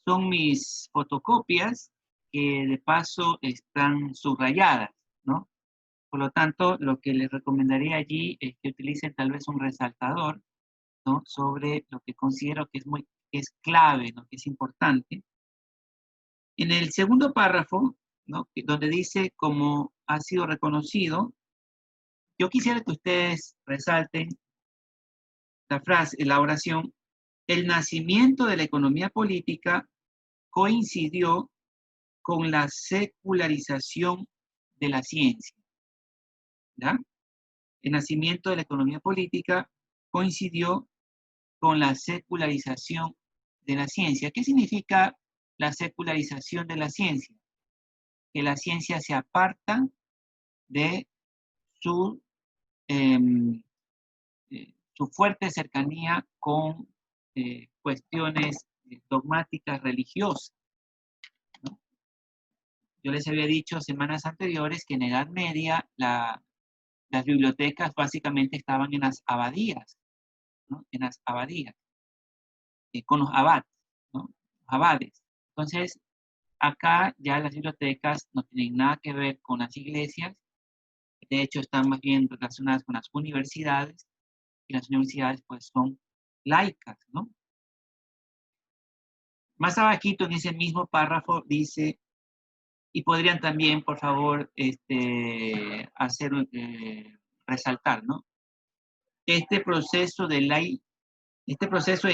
son mis fotocopias que de paso están subrayadas, ¿no? Por lo tanto, lo que les recomendaría allí es que utilicen tal vez un resaltador, ¿no? Sobre lo que considero que es clave, ¿no? Que es importante. En el segundo párrafo, ¿no? Donde dice cómo ha sido reconocido, yo quisiera que ustedes resalten la frase, la oración: el nacimiento de la economía política coincidió con la secularización de la ciencia, ¿ya? El nacimiento de la economía política coincidió con la secularización de la ciencia. ¿Qué significa la secularización de la ciencia? Que la ciencia se aparta de su, eh, su fuerte cercanía con cuestiones dogmáticas religiosas, ¿no? Yo les había dicho semanas anteriores que en Edad Media las bibliotecas básicamente estaban en las abadías, ¿no? En las abadías, con los abades, ¿no? Abades. Entonces, acá ya las bibliotecas no tienen nada que ver con las iglesias, de hecho están más bien relacionadas con las universidades, y las universidades pues son laicas, ¿no? Más abajito en ese mismo párrafo dice, y podrían también, por favor, hacer, resaltar, ¿no? Este proceso de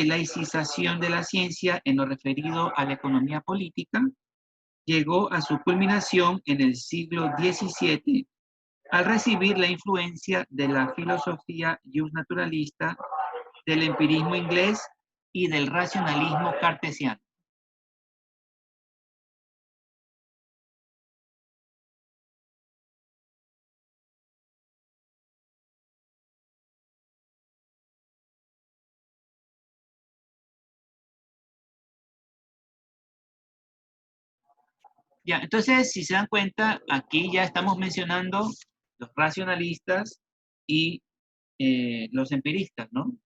laicización de la ciencia en lo referido a la economía política llegó a su culminación en el siglo XVII al recibir la influencia de la filosofía justnaturalista, del empirismo inglés y del racionalismo cartesiano. Ya, entonces, si se dan cuenta, aquí ya estamos mencionando los racionalistas y los empiristas, ¿no?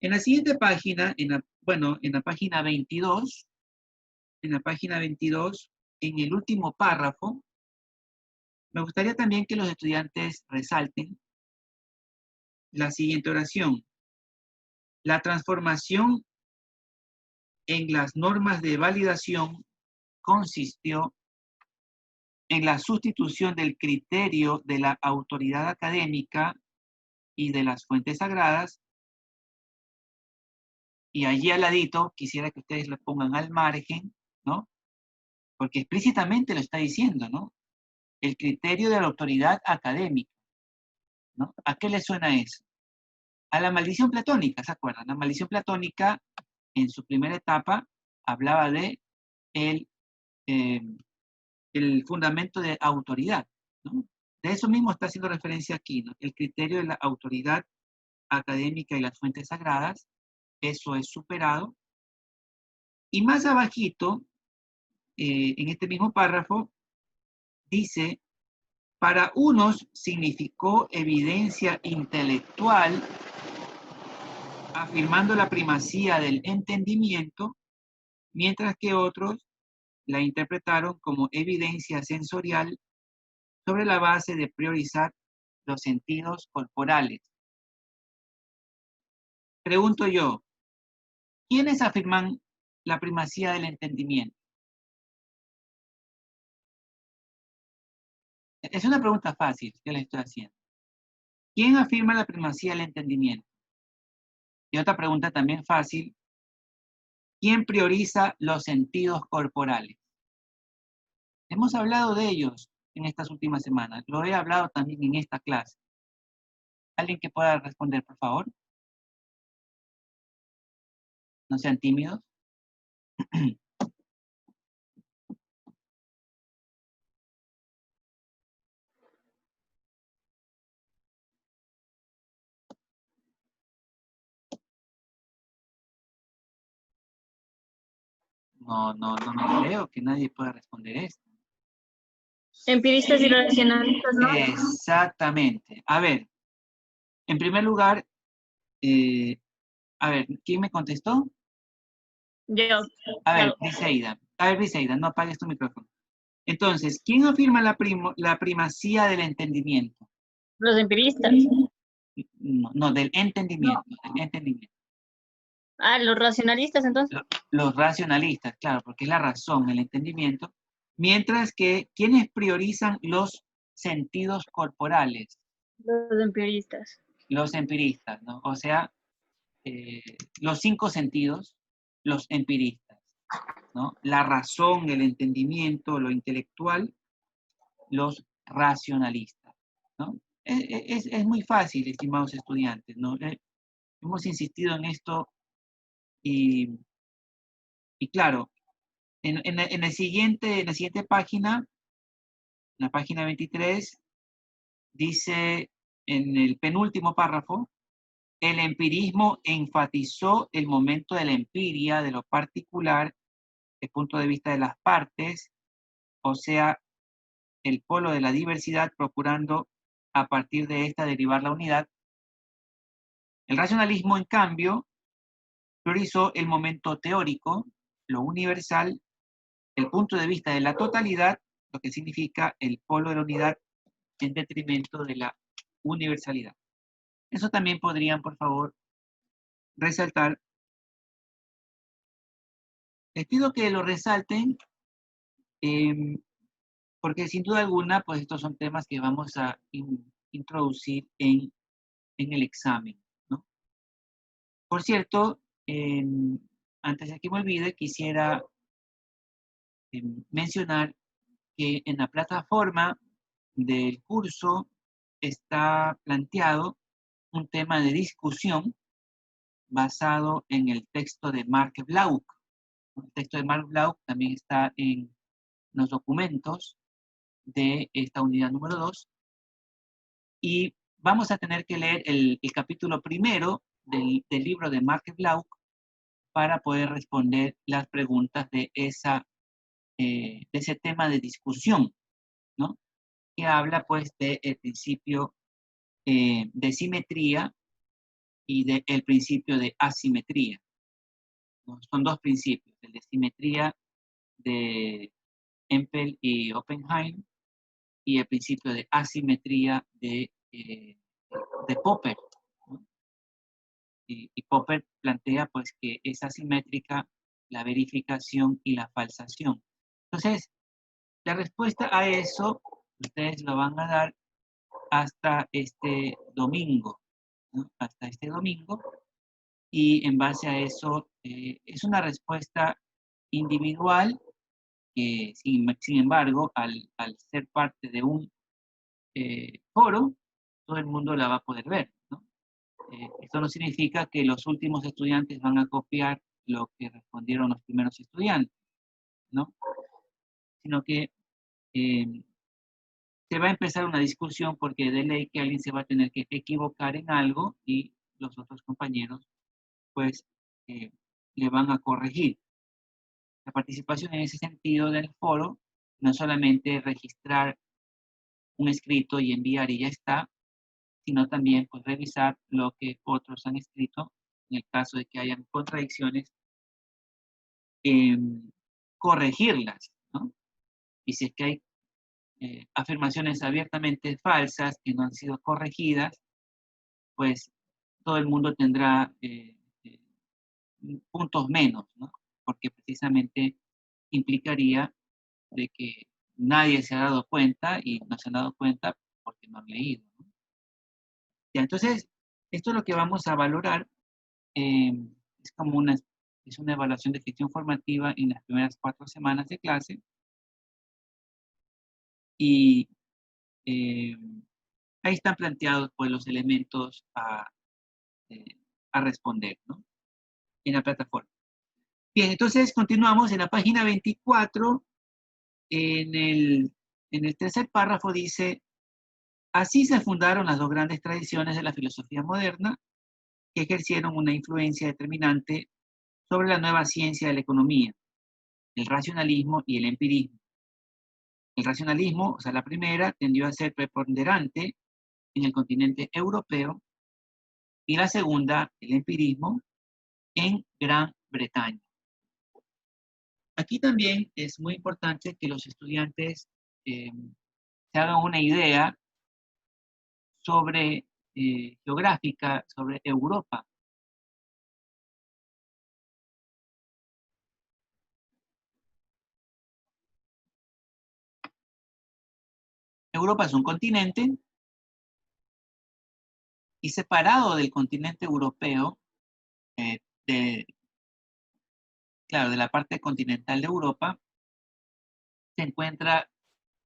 En la siguiente página, en la página 22, en el último párrafo, me gustaría también que los estudiantes resalten la siguiente oración. La transformación en las normas de validación consistió en la sustitución del criterio de la autoridad académica y de las fuentes sagradas, y allí al ladito quisiera que ustedes lo pongan al margen, ¿no? Porque explícitamente lo está diciendo, ¿no? El criterio de la autoridad académica, ¿no? ¿A qué le suena eso? A la maldición platónica, ¿se acuerdan? La maldición platónica, en su primera etapa, hablaba de el, eh, el fundamento de autoridad, ¿no? De eso mismo está haciendo referencia aquí, ¿no? El criterio de la autoridad académica y las fuentes sagradas, eso es superado. Y más abajito, en este mismo párrafo, dice, para unos significó evidencia intelectual, afirmando la primacía del entendimiento, mientras que otros la interpretaron como evidencia sensorial sobre la base de priorizar los sentidos corporales. Pregunto yo, ¿quiénes afirman la primacía del entendimiento? Es una pregunta fácil que les estoy haciendo. ¿Quién afirma la primacía del entendimiento? Y otra pregunta también fácil. ¿Quién prioriza los sentidos corporales? Hemos hablado de ellos en estas últimas semanas? Lo he hablado también en esta clase. ¿Alguien que pueda responder, por favor? No sean tímidos. No me creo que nadie pueda responder esto. Empiristas y racionalistas, ¿no? Exactamente. A ver, en primer lugar, a ver, ¿quién me contestó? Yo. A ver, Briseida. A ver, Briseida, no apagues tu micrófono. Entonces, ¿quién afirma la primacía del entendimiento? Los empiristas. No, del entendimiento, del entendimiento. Ah, los racionalistas, entonces. Los racionalistas, claro, porque es la razón, el entendimiento. Mientras que, ¿quiénes priorizan los sentidos corporales? Los empiristas. Los empiristas, ¿no? O sea, los 5 sentidos, los empiristas, ¿no? La razón, el entendimiento, lo intelectual, los racionalistas, ¿no? Es muy fácil, estimados estudiantes, ¿no? Hemos insistido en esto y claro, en la siguiente página, en la página 23, dice en el penúltimo párrafo, el empirismo enfatizó el momento de la empiria, de lo particular, el punto de vista de las partes, o sea, el polo de la diversidad, procurando a partir de esta derivar la unidad. El racionalismo, en cambio, priorizó el momento teórico, lo universal, el punto de vista de la totalidad, lo que significa el polo de la unidad en detrimento de la universalidad. Eso también podrían, por favor, resaltar. Les pido que lo resalten porque sin duda alguna, pues estos son temas que vamos a introducir en el examen, ¿no? Por cierto, antes de que me olvide, quisiera mencionar que en la plataforma del curso está planteado un tema de discusión basado en el texto de Mark Blauck. El texto de Mark Blauck también está en los documentos de esta unidad número 2 y vamos a tener que leer el capítulo primero del libro de Mark Blauck para poder responder las preguntas de ese tema de discusión, ¿no? Que habla pues del principio de simetría y del principio de asimetría, ¿no? Son dos principios, el de simetría de Empel y Oppenheim y el principio de asimetría de Popper, ¿no? Y Popper plantea pues que es asimétrica la verificación y la falsación. Entonces, la respuesta a eso, ustedes lo van a dar hasta este domingo, ¿no? Hasta este domingo, y en base a eso, es una respuesta individual que, sin embargo, al ser parte de un foro, todo el mundo la va a poder ver, ¿no? Esto no significa que los últimos estudiantes van a copiar lo que respondieron los primeros estudiantes, ¿no? Sino que se va a empezar una discusión porque de ley que alguien se va a tener que equivocar en algo y los otros compañeros, pues, le van a corregir. La participación en ese sentido del foro no solamente registrar un escrito y enviar y ya está, sino también pues, revisar lo que otros han escrito, en el caso de que hayan contradicciones, corregirlas, ¿no? Y si es que hay afirmaciones abiertamente falsas que no han sido corregidas, pues todo el mundo tendrá puntos menos, ¿no? Porque precisamente implicaría de que nadie se ha dado cuenta y no se han dado cuenta porque no han leído, ¿no? Ya, entonces, esto es lo que vamos a valorar. Es como es una evaluación de gestión formativa en las primeras 4 semanas de clase. y ahí están planteados pues, los elementos a responder, ¿no? En la plataforma. Bien, entonces continuamos en la página 24, en el tercer párrafo dice: así se fundaron las dos grandes tradiciones de la filosofía moderna que ejercieron una influencia determinante sobre la nueva ciencia de la economía, el racionalismo y el empirismo. El racionalismo, o sea, la primera, tendió a ser preponderante en el continente europeo y la segunda, el empirismo, en Gran Bretaña. Aquí también es muy importante que los estudiantes se hagan una idea sobre geográfica, sobre Europa. Europa es un continente y separado del continente europeo, claro, de la parte continental de Europa, se encuentra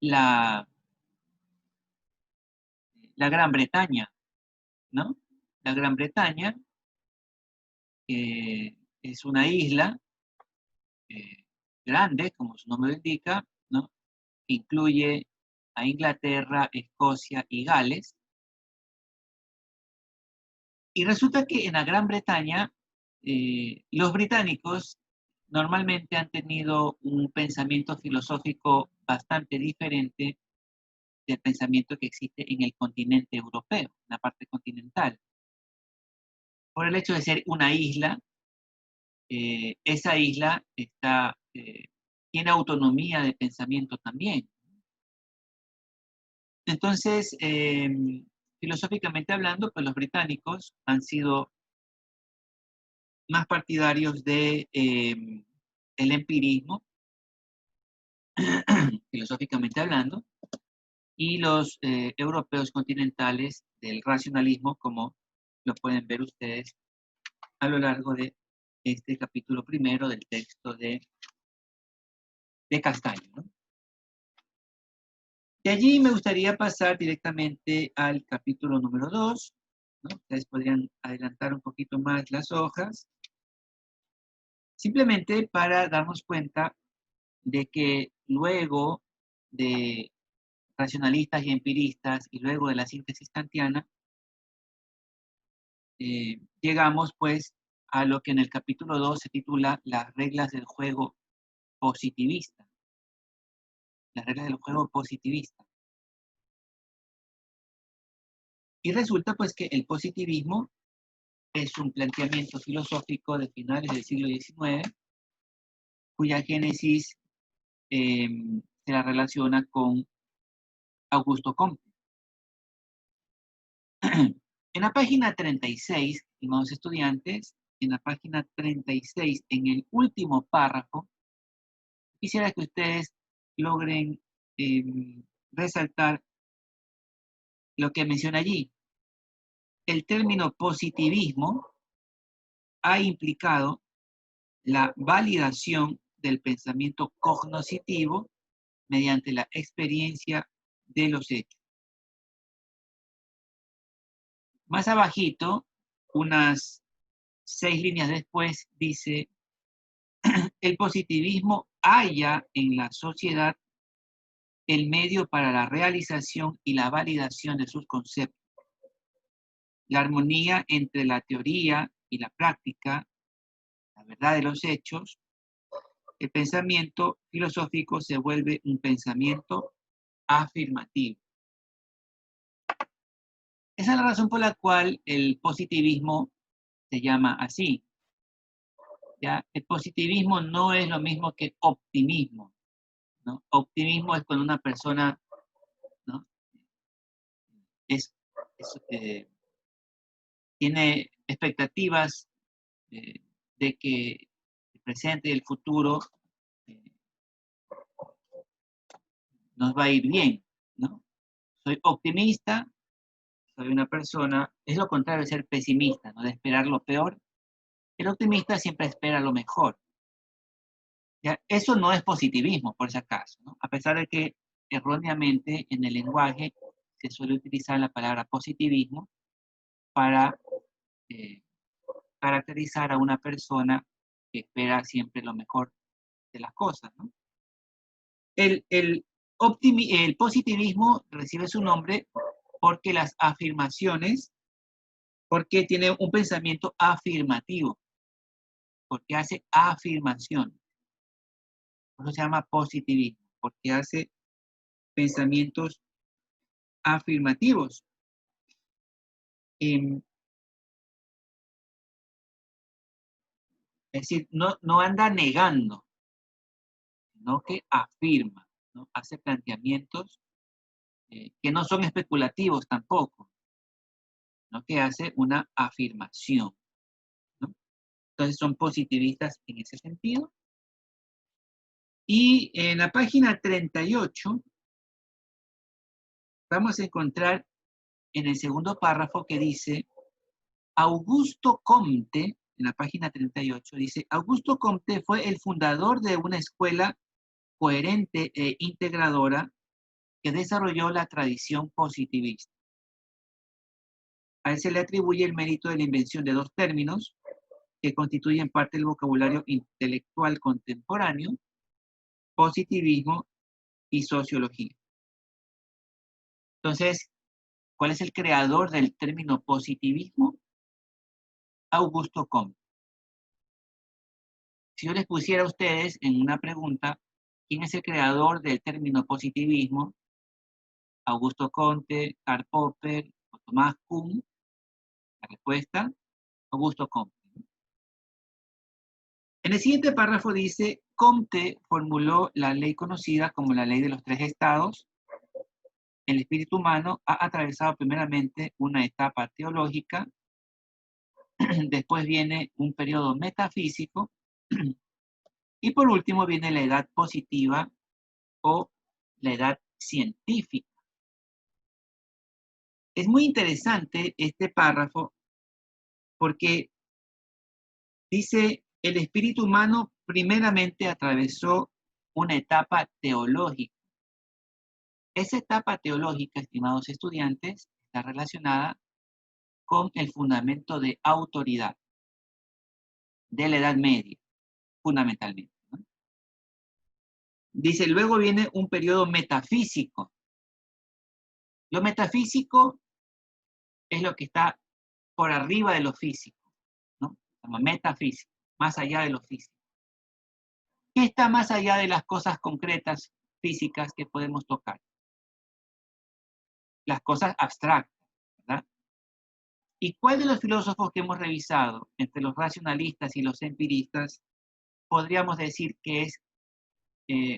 la Gran Bretaña, ¿no? La Gran Bretaña es una isla grande, como su nombre lo indica, ¿no? Incluye a Inglaterra, Escocia y Gales. Y resulta que en la Gran Bretaña, los británicos normalmente han tenido un pensamiento filosófico bastante diferente del pensamiento que existe en el continente europeo, en la parte continental. Por el hecho de ser una isla, esa isla tiene autonomía de pensamiento también. Entonces, filosóficamente hablando, pues los británicos han sido más partidarios de el empirismo, filosóficamente hablando, y los europeos continentales del racionalismo, como lo pueden ver ustedes a lo largo de este capítulo primero del texto de Castaño, ¿no? De allí me gustaría pasar directamente al capítulo número 2, ¿no? Ustedes podrían adelantar un poquito más las hojas, simplemente para darnos cuenta de que luego de racionalistas y empiristas y luego de la síntesis kantiana, llegamos pues a lo que en el capítulo 2 se titula las reglas del juego positivista. Las reglas del juego positivista. Y resulta pues que el positivismo es un planteamiento filosófico de finales del siglo XIX, cuya génesis se la relaciona con Augusto Comte. En la página 36, estimados estudiantes, en la página 36, en el último párrafo, quisiera que ustedes logren resaltar lo que menciona allí. El término positivismo ha implicado la validación del pensamiento cognoscitivo mediante la experiencia de los hechos. Más abajito, unas 6 líneas después, dice: el positivismo halla en la sociedad el medio para la realización y la validación de sus conceptos. La armonía entre la teoría y la práctica, la verdad de los hechos, el pensamiento filosófico se vuelve un pensamiento afirmativo. Esa es la razón por la cual el positivismo se llama así. ¿Ya? El positivismo no es lo mismo que optimismo, ¿no? Optimismo es cuando una persona, ¿no? Tiene expectativas de que el presente y el futuro nos va a ir bien, ¿no? Soy optimista, soy una persona, es lo contrario de ser pesimista, ¿no? De esperar lo peor. El optimista siempre espera lo mejor. ¿Ya? Eso no es positivismo, por si acaso, ¿no? A pesar de que erróneamente en el lenguaje se suele utilizar la palabra positivismo para caracterizar a una persona que espera siempre lo mejor de las cosas, ¿no? El positivismo recibe su nombre porque las afirmaciones, porque tiene un pensamiento afirmativo, porque hace afirmación. Por eso se llama positivismo, porque hace pensamientos afirmativos. Es decir, no anda negando, sino que afirma, ¿no? Hace planteamientos que no son especulativos tampoco, sino que hace una afirmación, ¿no? Entonces son positivistas en ese sentido. Y en la página 38 vamos a encontrar en el segundo párrafo que dice, Augusto Comte, en la página 38, dice, Augusto Comte fue el fundador de una escuela coherente e integradora que desarrolló la tradición positivista. A él se le atribuye el mérito de la invención de dos términos que constituyen parte del vocabulario intelectual contemporáneo, positivismo y sociología. Entonces, ¿cuál es el creador del término positivismo? Augusto Comte. Si yo les pusiera a ustedes en una pregunta, ¿quién es el creador del término positivismo? Augusto Comte, Karl Popper o Thomas Kuhn. La respuesta, Augusto Comte. En el siguiente párrafo dice, Comte formuló la ley conocida como la ley de los tres estados. El espíritu humano ha atravesado primeramente una etapa teológica, después viene un periodo metafísico, y por último viene la edad positiva o la edad científica. Es muy interesante este párrafo porque dice, el espíritu humano primeramente atravesó una etapa teológica. Esa etapa teológica, estimados estudiantes, está relacionada con el fundamento de autoridad de la Edad Media, fundamentalmente, ¿no? Dice, luego viene un periodo metafísico. Lo metafísico es lo que está por arriba de lo físico, ¿no? Como metafísico, más allá de lo físico. ¿Qué está más allá de las cosas concretas, físicas que podemos tocar? Las cosas abstractas, ¿verdad? ¿Y cuál de los filósofos que hemos revisado, entre los racionalistas y los empiristas, podríamos decir que es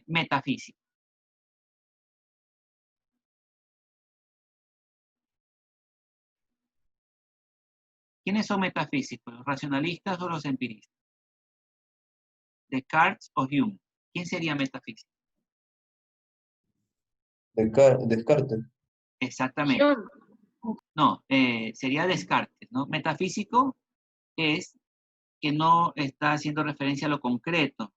metafísico? ¿Quiénes son metafísicos? ¿Los racionalistas o los empiristas? ¿Descartes o Hume? ¿Quién sería metafísico? Descartes. Exactamente. No, sería Descartes, ¿no? Metafísico es que no está haciendo referencia a lo concreto,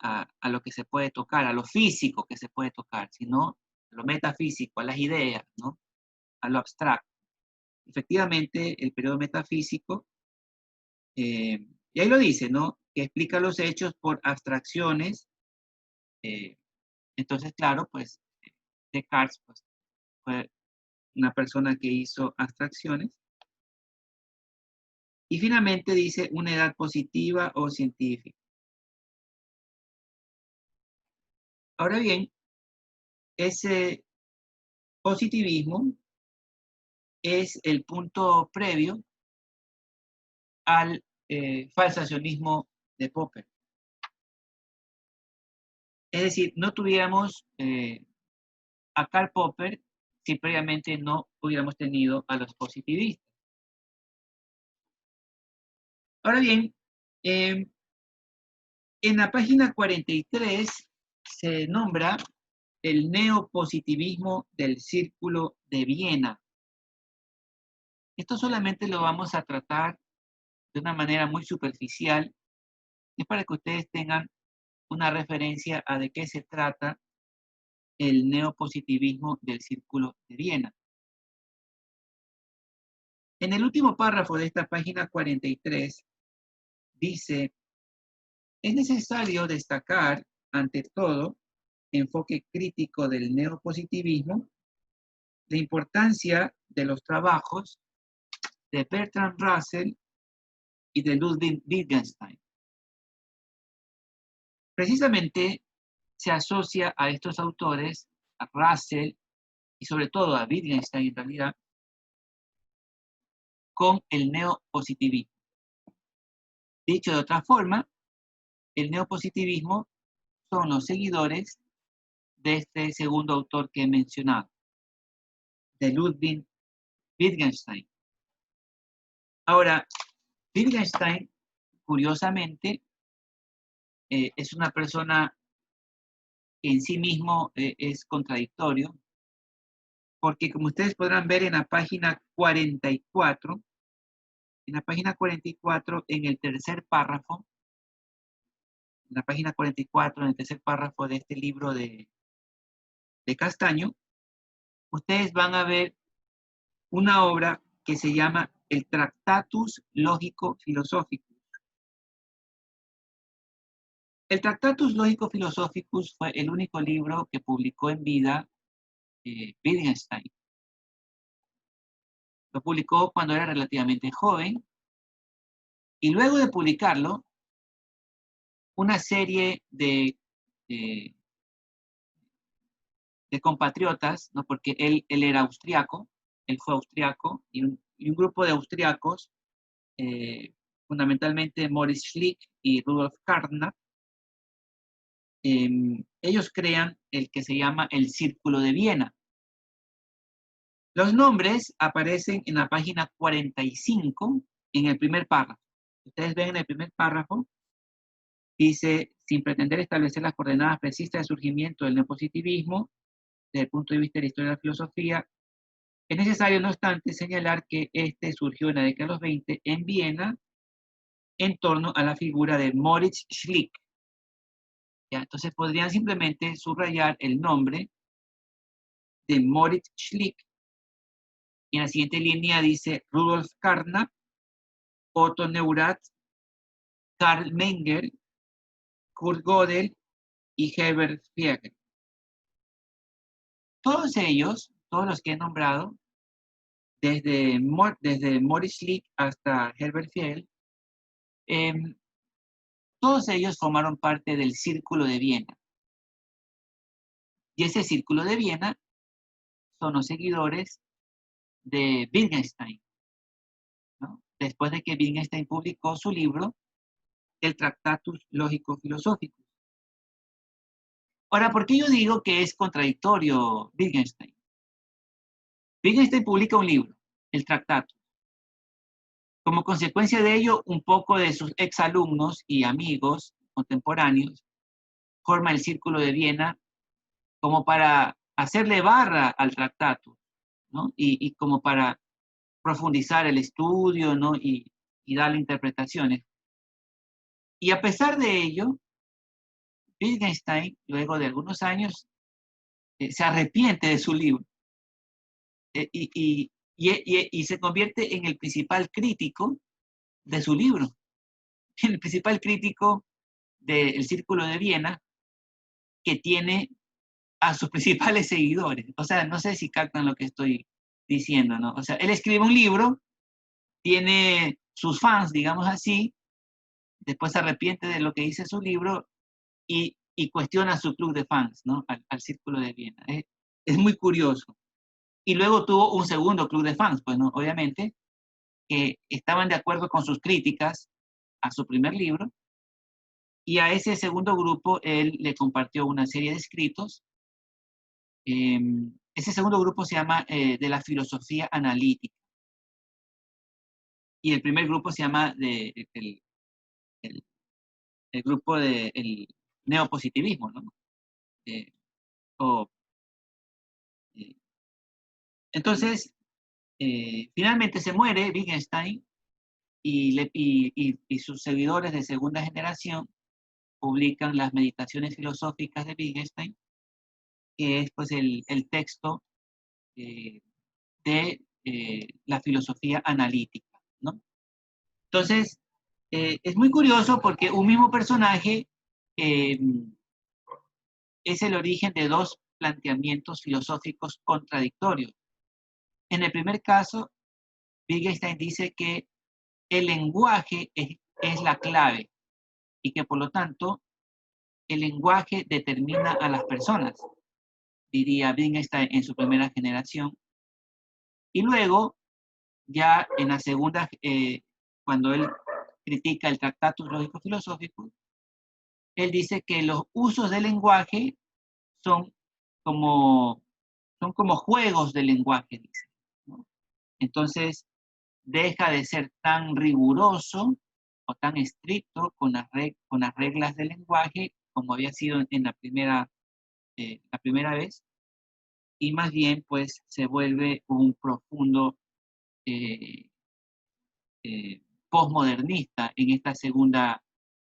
a lo que se puede tocar, a lo físico que se puede tocar, sino a lo metafísico, a las ideas, ¿no? A lo abstracto. Efectivamente, el periodo metafísico, y ahí lo dice, ¿no? Que explica los hechos por abstracciones. Entonces, claro, pues Descartes pues, fue una persona que hizo abstracciones. Y finalmente dice una edad positiva o científica. Ahora bien, ese positivismo es el punto previo al falsacionismo de Popper. Es decir, no tuviéramos a Karl Popper si previamente no hubiéramos tenido a los positivistas. Ahora bien, en la página 43 se nombra el neopositivismo del Círculo de Viena. Esto solamente lo vamos a tratar de una manera muy superficial, es para que ustedes tengan una referencia a de qué se trata el neopositivismo del Círculo de Viena. En el último párrafo de esta página 43 dice: es necesario destacar, ante todo, enfoque crítico del neopositivismo, la importancia de los trabajos de Bertrand Russell y de Ludwig Wittgenstein. Precisamente se asocia a estos autores, a Russell y sobre todo a Wittgenstein en realidad, con el neopositivismo. Dicho de otra forma, el neopositivismo son los seguidores de este segundo autor que he mencionado, de Ludwig Wittgenstein. Ahora, Wittgenstein, curiosamente, es una persona que en sí mismo es contradictorio, porque como ustedes podrán ver en la página 44, en el tercer párrafo, en la página 44, en el tercer párrafo de este libro de Castaño, ustedes van a ver una obra que se llama el Tractatus Lógico-Philosophicus. El Tractatus Lógico-Philosophicus fue el único libro que publicó en vida Wittgenstein. Lo publicó cuando era relativamente joven, y luego de publicarlo, una serie de compatriotas, ¿no? Porque él era austriaco, él fue austriaco, y un grupo de austriacos, fundamentalmente Moritz Schlick y Rudolf Carnap, ellos crean el que se llama el Círculo de Viena. Los nombres aparecen en la página 45, en el primer párrafo. Ustedes ven en el primer párrafo, dice: sin pretender establecer las coordenadas precisas de surgimiento del neopositivismo, desde el punto de vista de la historia de la filosofía, es necesario, no obstante, señalar que este surgió en la década de los 20 en Viena, en torno a la figura de Moritz Schlick. ¿Ya? Entonces podrían simplemente subrayar el nombre de Moritz Schlick. Y en la siguiente línea dice Rudolf Carnap, Otto Neurath, Karl Menger, Kurt Gödel y Herbert Fiege. Todos ellos, todos los que he nombrado, desde Moritz Schlick hasta Herbert Fiege, todos ellos formaron parte del Círculo de Viena. Y ese Círculo de Viena son los seguidores de Wittgenstein, ¿no? Después de que Wittgenstein publicó su libro, el Tractatus Lógico-Philosophicus. Ahora, ¿por qué yo digo que es contradictorio Wittgenstein? Wittgenstein publica un libro, el Tractatus. Como consecuencia de ello, un poco de sus exalumnos y amigos contemporáneos forma el Círculo de Viena como para hacerle barra al Tractatus, ¿no? Y como para profundizar el estudio, ¿no? Y darle interpretaciones. Y a pesar de ello, Wittgenstein, luego de algunos años, se arrepiente de su libro y se convierte en el principal crítico de su libro, el principal crítico del Círculo de Viena, que tiene a sus principales seguidores. O sea, no sé si captan lo que estoy diciendo, ¿no? O sea, él escribe un libro, tiene sus fans, digamos así, después se arrepiente de lo que dice su libro y cuestiona su club de fans, ¿no? Al Círculo de Viena. Es muy curioso. Y luego tuvo un segundo club de fans, pues, ¿no? Obviamente, que estaban de acuerdo con sus críticas a su primer libro, y a ese segundo grupo él le compartió una serie de escritos. Ese segundo grupo se llama de la filosofía analítica. Y el primer grupo se llama el grupo del neopositivismo, ¿no? Entonces, finalmente se muere Wittgenstein y sus seguidores de segunda generación publican las meditaciones filosóficas de Wittgenstein, que es pues el texto de la filosofía analítica, ¿no? Entonces, es muy curioso porque un mismo personaje es el origen de dos planteamientos filosóficos contradictorios. En el primer caso, Wittgenstein dice que el lenguaje es la clave y que por lo tanto el lenguaje determina a las personas, diría Wittgenstein en su primera generación. Y luego, ya en la segunda, cuando él critica el Tractatus Lógico-Filosófico, él dice que los usos del lenguaje son como juegos del lenguaje, dice, ¿no? Entonces, deja de ser tan riguroso o tan estricto con las reglas del lenguaje como había sido en la primera vez, y más bien pues se vuelve un profundo postmodernista en esta segunda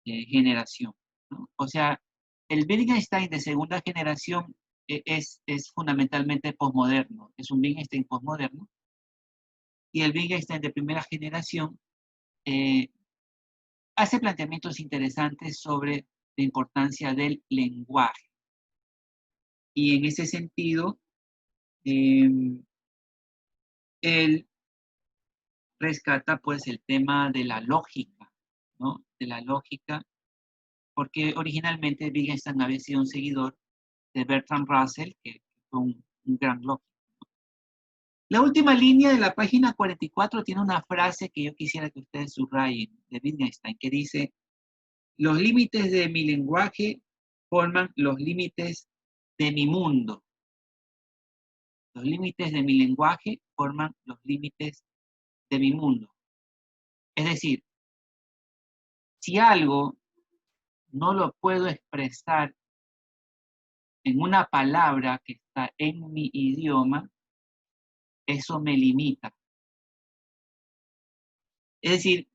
generación, ¿no? O sea, el Wittgenstein de segunda generación es fundamentalmente postmoderno, es un Wittgenstein postmoderno, y el Wittgenstein de primera generación hace planteamientos interesantes sobre la importancia del lenguaje. Y en ese sentido, él rescata pues el tema de la lógica, ¿no? De la lógica, porque originalmente Wittgenstein había sido un seguidor de Bertrand Russell, que fue un gran lógico. La última línea de la página 44 tiene una frase que yo quisiera que ustedes subrayen de Wittgenstein, que dice: los límites de mi lenguaje forman los límites de mi mundo. Los límites de mi lenguaje forman los límites de mi mundo. Es decir, si algo no lo puedo expresar en una palabra que está en mi idioma, eso me limita. Es decir,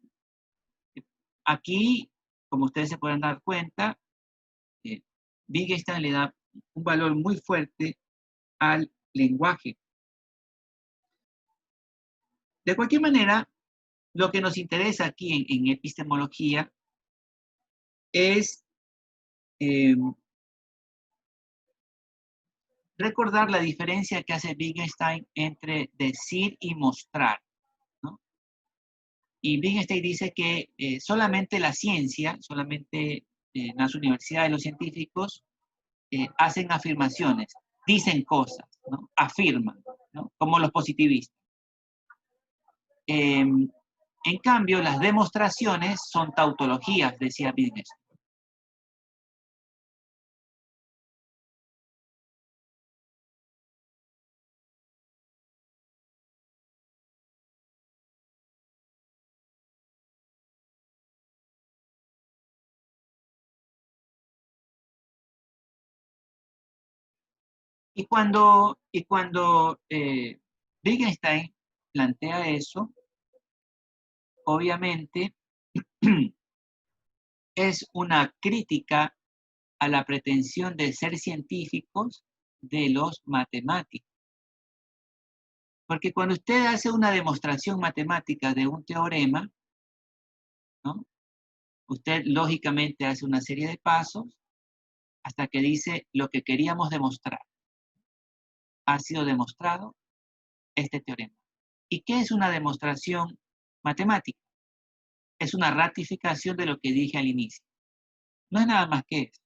aquí, como ustedes se pueden dar cuenta, Wittgenstein le da un valor muy fuerte al lenguaje. De cualquier manera, lo que nos interesa aquí en epistemología es recordar la diferencia que hace Wittgenstein entre decir y mostrar, ¿no? Y Wittgenstein dice que solamente la ciencia, solamente en las universidades los científicos hacen afirmaciones, dicen cosas, ¿no? Afirman, ¿no? Como los positivistas. En cambio, las demostraciones son tautologías, decía Wittgenstein. Y cuando Wittgenstein plantea eso, obviamente es una crítica a la pretensión de ser científicos de los matemáticos. Porque cuando usted hace una demostración matemática de un teorema, ¿no? Usted lógicamente hace una serie de pasos hasta que dice lo que queríamos demostrar. Ha sido demostrado este teorema. ¿Y qué es una demostración matemática? Es una ratificación de lo que dije al inicio. No es nada más que eso.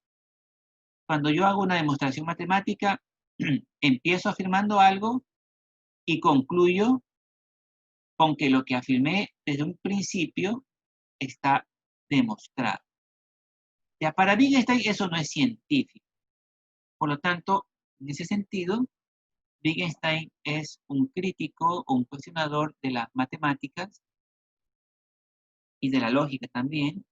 Cuando yo hago una demostración matemática, empiezo afirmando algo y concluyo con que lo que afirmé desde un principio está demostrado. Ya para Wittgenstein eso no es científico. Por lo tanto, en ese sentido, Wittgenstein es un crítico o un cuestionador de las matemáticas y de la lógica también,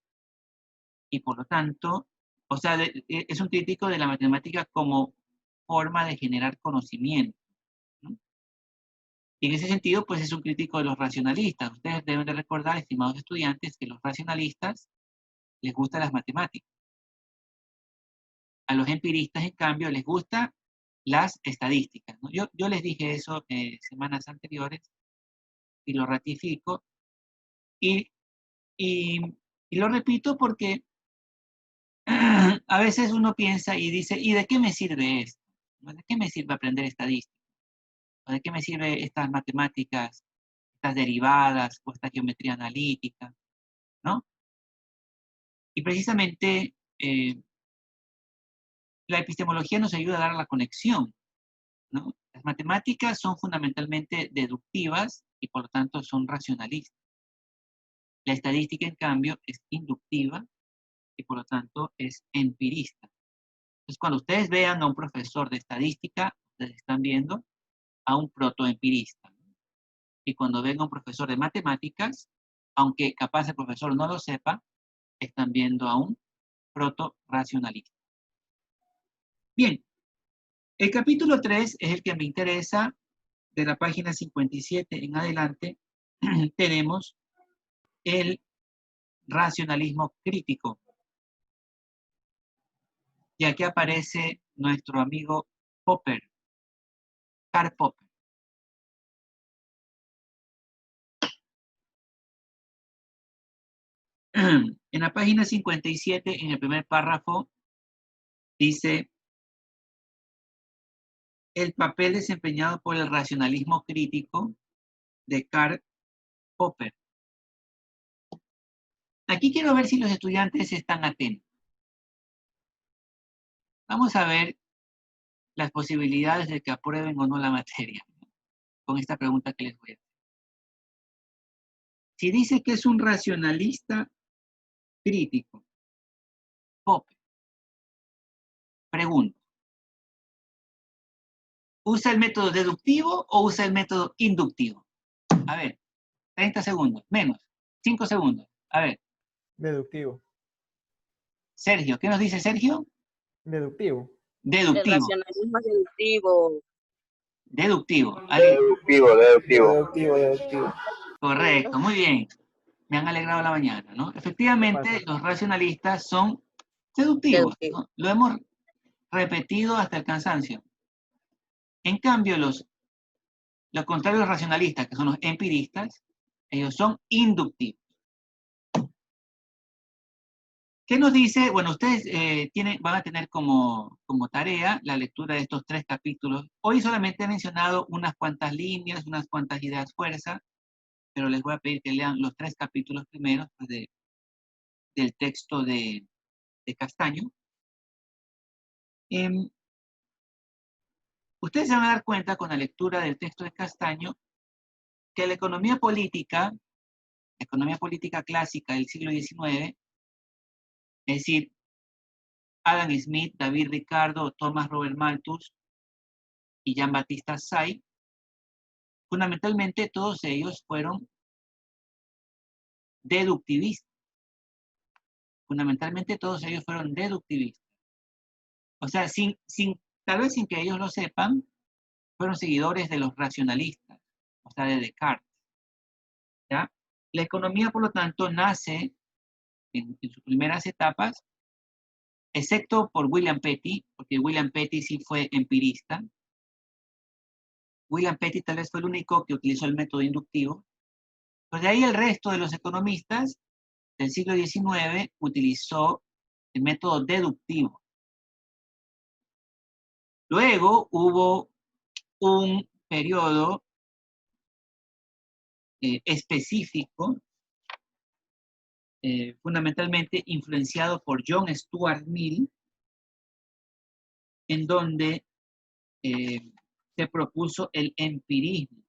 y por lo tanto, o sea, es un crítico de la matemática como forma de generar conocimiento, ¿no? Y en ese sentido, pues es un crítico de los racionalistas. Ustedes deben de recordar, estimados estudiantes, que los racionalistas les gustan las matemáticas. A los empiristas, en cambio, les gusta las estadísticas, ¿no? Yo les dije eso semanas anteriores y lo ratifico. Y lo repito porque a veces uno piensa y dice, ¿y de qué me sirve esto? ¿De qué me sirve aprender estadística? ¿O de qué me sirve estas matemáticas, estas derivadas o esta geometría analítica? ¿No? Y precisamente la epistemología nos ayuda a dar la conexión, ¿no? Las matemáticas son fundamentalmente deductivas y por lo tanto son racionalistas. La estadística, en cambio, es inductiva y por lo tanto es empirista. Entonces, cuando ustedes vean a un profesor de estadística, ustedes están viendo a un protoempirista. Y cuando ven a un profesor de matemáticas, aunque capaz el profesor no lo sepa, están viendo a un proto-racionalista. Bien, el capítulo 3 es el que me interesa. De la página 57 en adelante, tenemos el racionalismo crítico. Y aquí aparece nuestro amigo Popper, Karl Popper. En la página 57, en el primer párrafo, dice: el papel desempeñado por el racionalismo crítico de Karl Popper. Aquí quiero ver si los estudiantes están atentos. Vamos a ver las posibilidades de que aprueben o no la materia, ¿no? Con esta pregunta que les voy a hacer. Si dice que es un racionalista crítico, Popper, pregunto, ¿usa el método deductivo o usa el método inductivo? A ver, 30 segundos, menos, 5 segundos. A ver. Deductivo. Sergio, ¿qué nos dice Sergio? Deductivo. Deductivo. El racionalismo deductivo. Deductivo. Deductivo. Correcto, muy bien. Me han alegrado la mañana, ¿no? Efectivamente, los racionalistas son deductivos, ¿no? Lo hemos repetido hasta el cansancio. En cambio, los contrarios racionalistas, que son los empiristas, ellos son inductivos. ¿Qué nos dice? Bueno, ustedes van a tener como tarea la lectura de estos 3 capítulos. Hoy solamente he mencionado unas cuantas líneas, unas cuantas ideas fuerza, pero les voy a pedir que lean los 3 capítulos primeros pues, del texto de Castaño. Ustedes se van a dar cuenta con la lectura del texto de Castaño que la economía política clásica del siglo XIX, es decir, Adam Smith, David Ricardo, Thomas Robert Malthus y Jean-Baptiste Say, fundamentalmente todos ellos fueron deductivistas. O sea, tal vez sin que ellos lo sepan, fueron seguidores de los racionalistas, o sea, de Descartes. ¿Ya? La economía, por lo tanto, nace en sus primeras etapas, excepto por William Petty, porque William Petty sí fue empirista. William Petty tal vez fue el único que utilizó el método inductivo. Pues de ahí el resto de los economistas del siglo XIX utilizó el método deductivo. Luego hubo un periodo específico, fundamentalmente influenciado por John Stuart Mill, en donde se propuso el empirismo.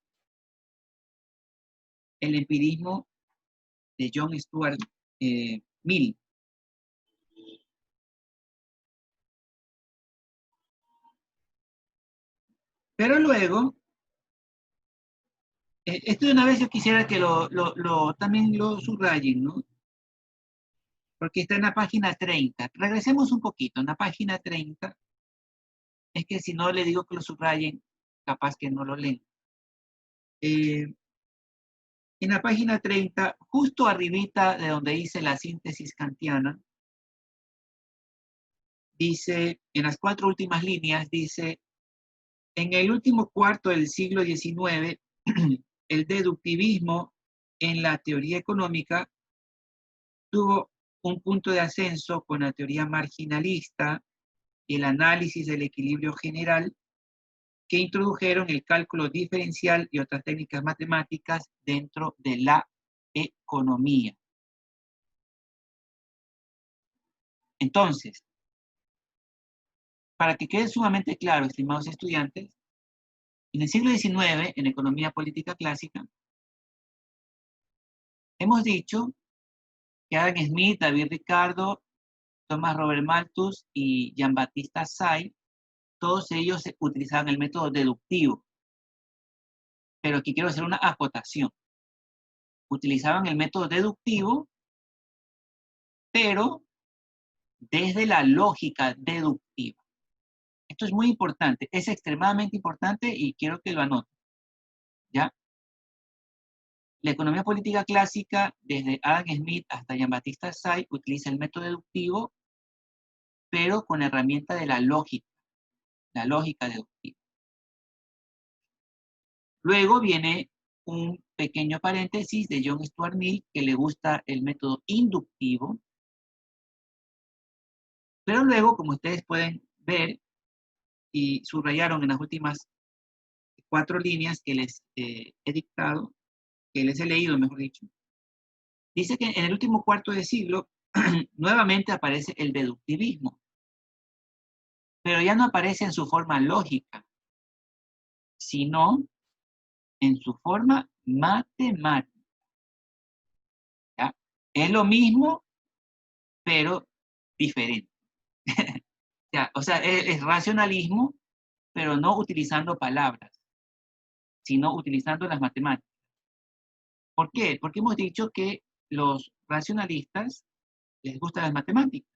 El empirismo de John Stuart Mill. Pero luego, esto de una vez yo quisiera que también lo subrayen, ¿no? Porque está en la página 30. Regresemos un poquito, en la página 30. Es que si no le digo que lo subrayen, capaz que no lo leen. En la página 30, justo arribita de donde dice la síntesis kantiana, dice, en las 4 últimas líneas, dice, En el último cuarto del siglo XIX, el deductivismo en la teoría económica tuvo un punto de ascenso con la teoría marginalista y el análisis del equilibrio general, que introdujeron el cálculo diferencial y otras técnicas matemáticas dentro de la economía. Entonces, para que quede sumamente claro, estimados estudiantes, en el siglo XIX, en economía política clásica, hemos dicho que Adam Smith, David Ricardo, Thomas Robert Malthus y Jean-Baptiste Say, todos ellos utilizaban el método deductivo. Pero aquí quiero hacer una acotación. Utilizaban el método deductivo, pero desde la lógica deductiva. Esto es muy importante, es extremadamente importante y quiero que lo anoten. ¿Ya? La economía política clásica, desde Adam Smith hasta Jean-Baptiste Say, utiliza el método deductivo, pero con la herramienta de la lógica deductiva. Luego viene un pequeño paréntesis de John Stuart Mill, que le gusta el método inductivo. Pero luego, como ustedes pueden ver, y subrayaron en las últimas 4 líneas que les he dictado, que les he leído, mejor dicho, dice que en el último cuarto de siglo nuevamente aparece el deductivismo, pero ya no aparece en su forma lógica, sino en su forma matemática. ¿Ya? Es lo mismo, pero diferente. ¿Ya? O sea, es racionalismo, pero no utilizando palabras, sino utilizando las matemáticas. ¿Por qué? Porque hemos dicho que los racionalistas les gustan las matemáticas.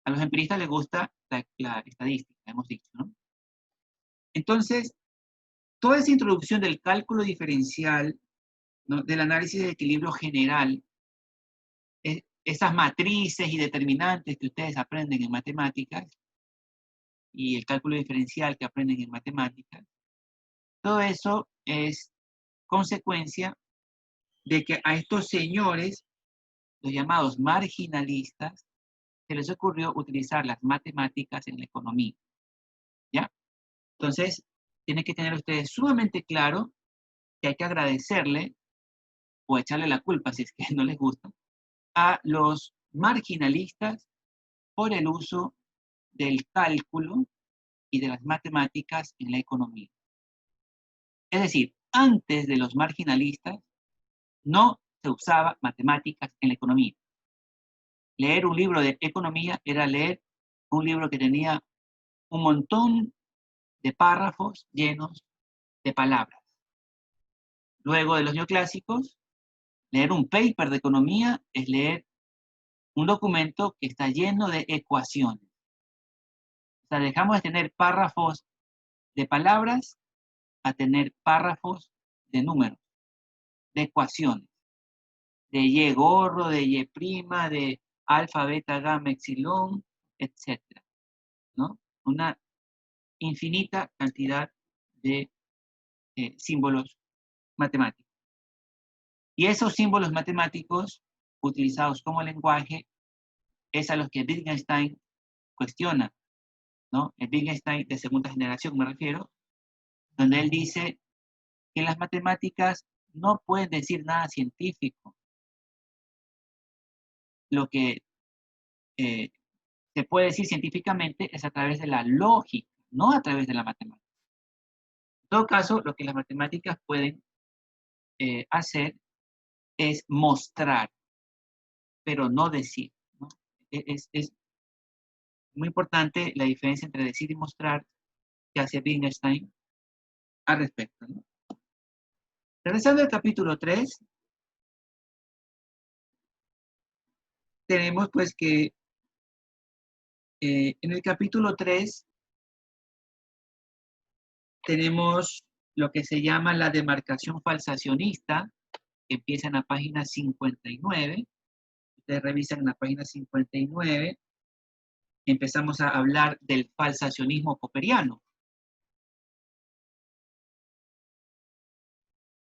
A los empiristas les gusta la estadística, hemos dicho, ¿no? Entonces, toda esa introducción del cálculo diferencial, ¿no?, del análisis de equilibrio general, esas matrices y determinantes que ustedes aprenden en matemáticas, y el cálculo diferencial que aprenden en matemáticas, todo eso es consecuencia de que a estos señores, los llamados marginalistas, se les ocurrió utilizar las matemáticas en la economía. ¿Ya? Entonces, tienen que tener ustedes sumamente claro que hay que agradecerle, o echarle la culpa si es que no les gusta, a los marginalistas por el uso del cálculo y de las matemáticas en la economía. Es decir, antes de los marginalistas no se usaba matemáticas en la economía. Leer un libro de economía era leer un libro que tenía un montón de párrafos llenos de palabras. Luego de los neoclásicos, leer un paper de economía es leer un documento que está lleno de ecuaciones. O sea, dejamos de tener párrafos de palabras a tener párrafos de números, de ecuaciones, de Y gorro, de Y prima, de alfa, beta, gamma, epsilon, etc. ¿No? Una infinita cantidad de símbolos matemáticos. Y esos símbolos matemáticos utilizados como lenguaje es a los que Wittgenstein cuestiona, ¿no? El Wittgenstein de segunda generación me refiero, donde él dice que las matemáticas no pueden decir nada científico. Lo que se puede decir científicamente es a través de la lógica, no a través de la matemática. En todo caso, lo que las matemáticas pueden hacer es mostrar, pero no decir, ¿no? Es muy importante la diferencia entre decir y mostrar que hace Wittgenstein al respecto, ¿no? Regresando al capítulo 3, tenemos pues que en el capítulo 3 tenemos lo que se llama la demarcación falsacionista, que empieza en la página 59. Ustedes revisan en la página 59. Empezamos a hablar del falsacionismo popperiano.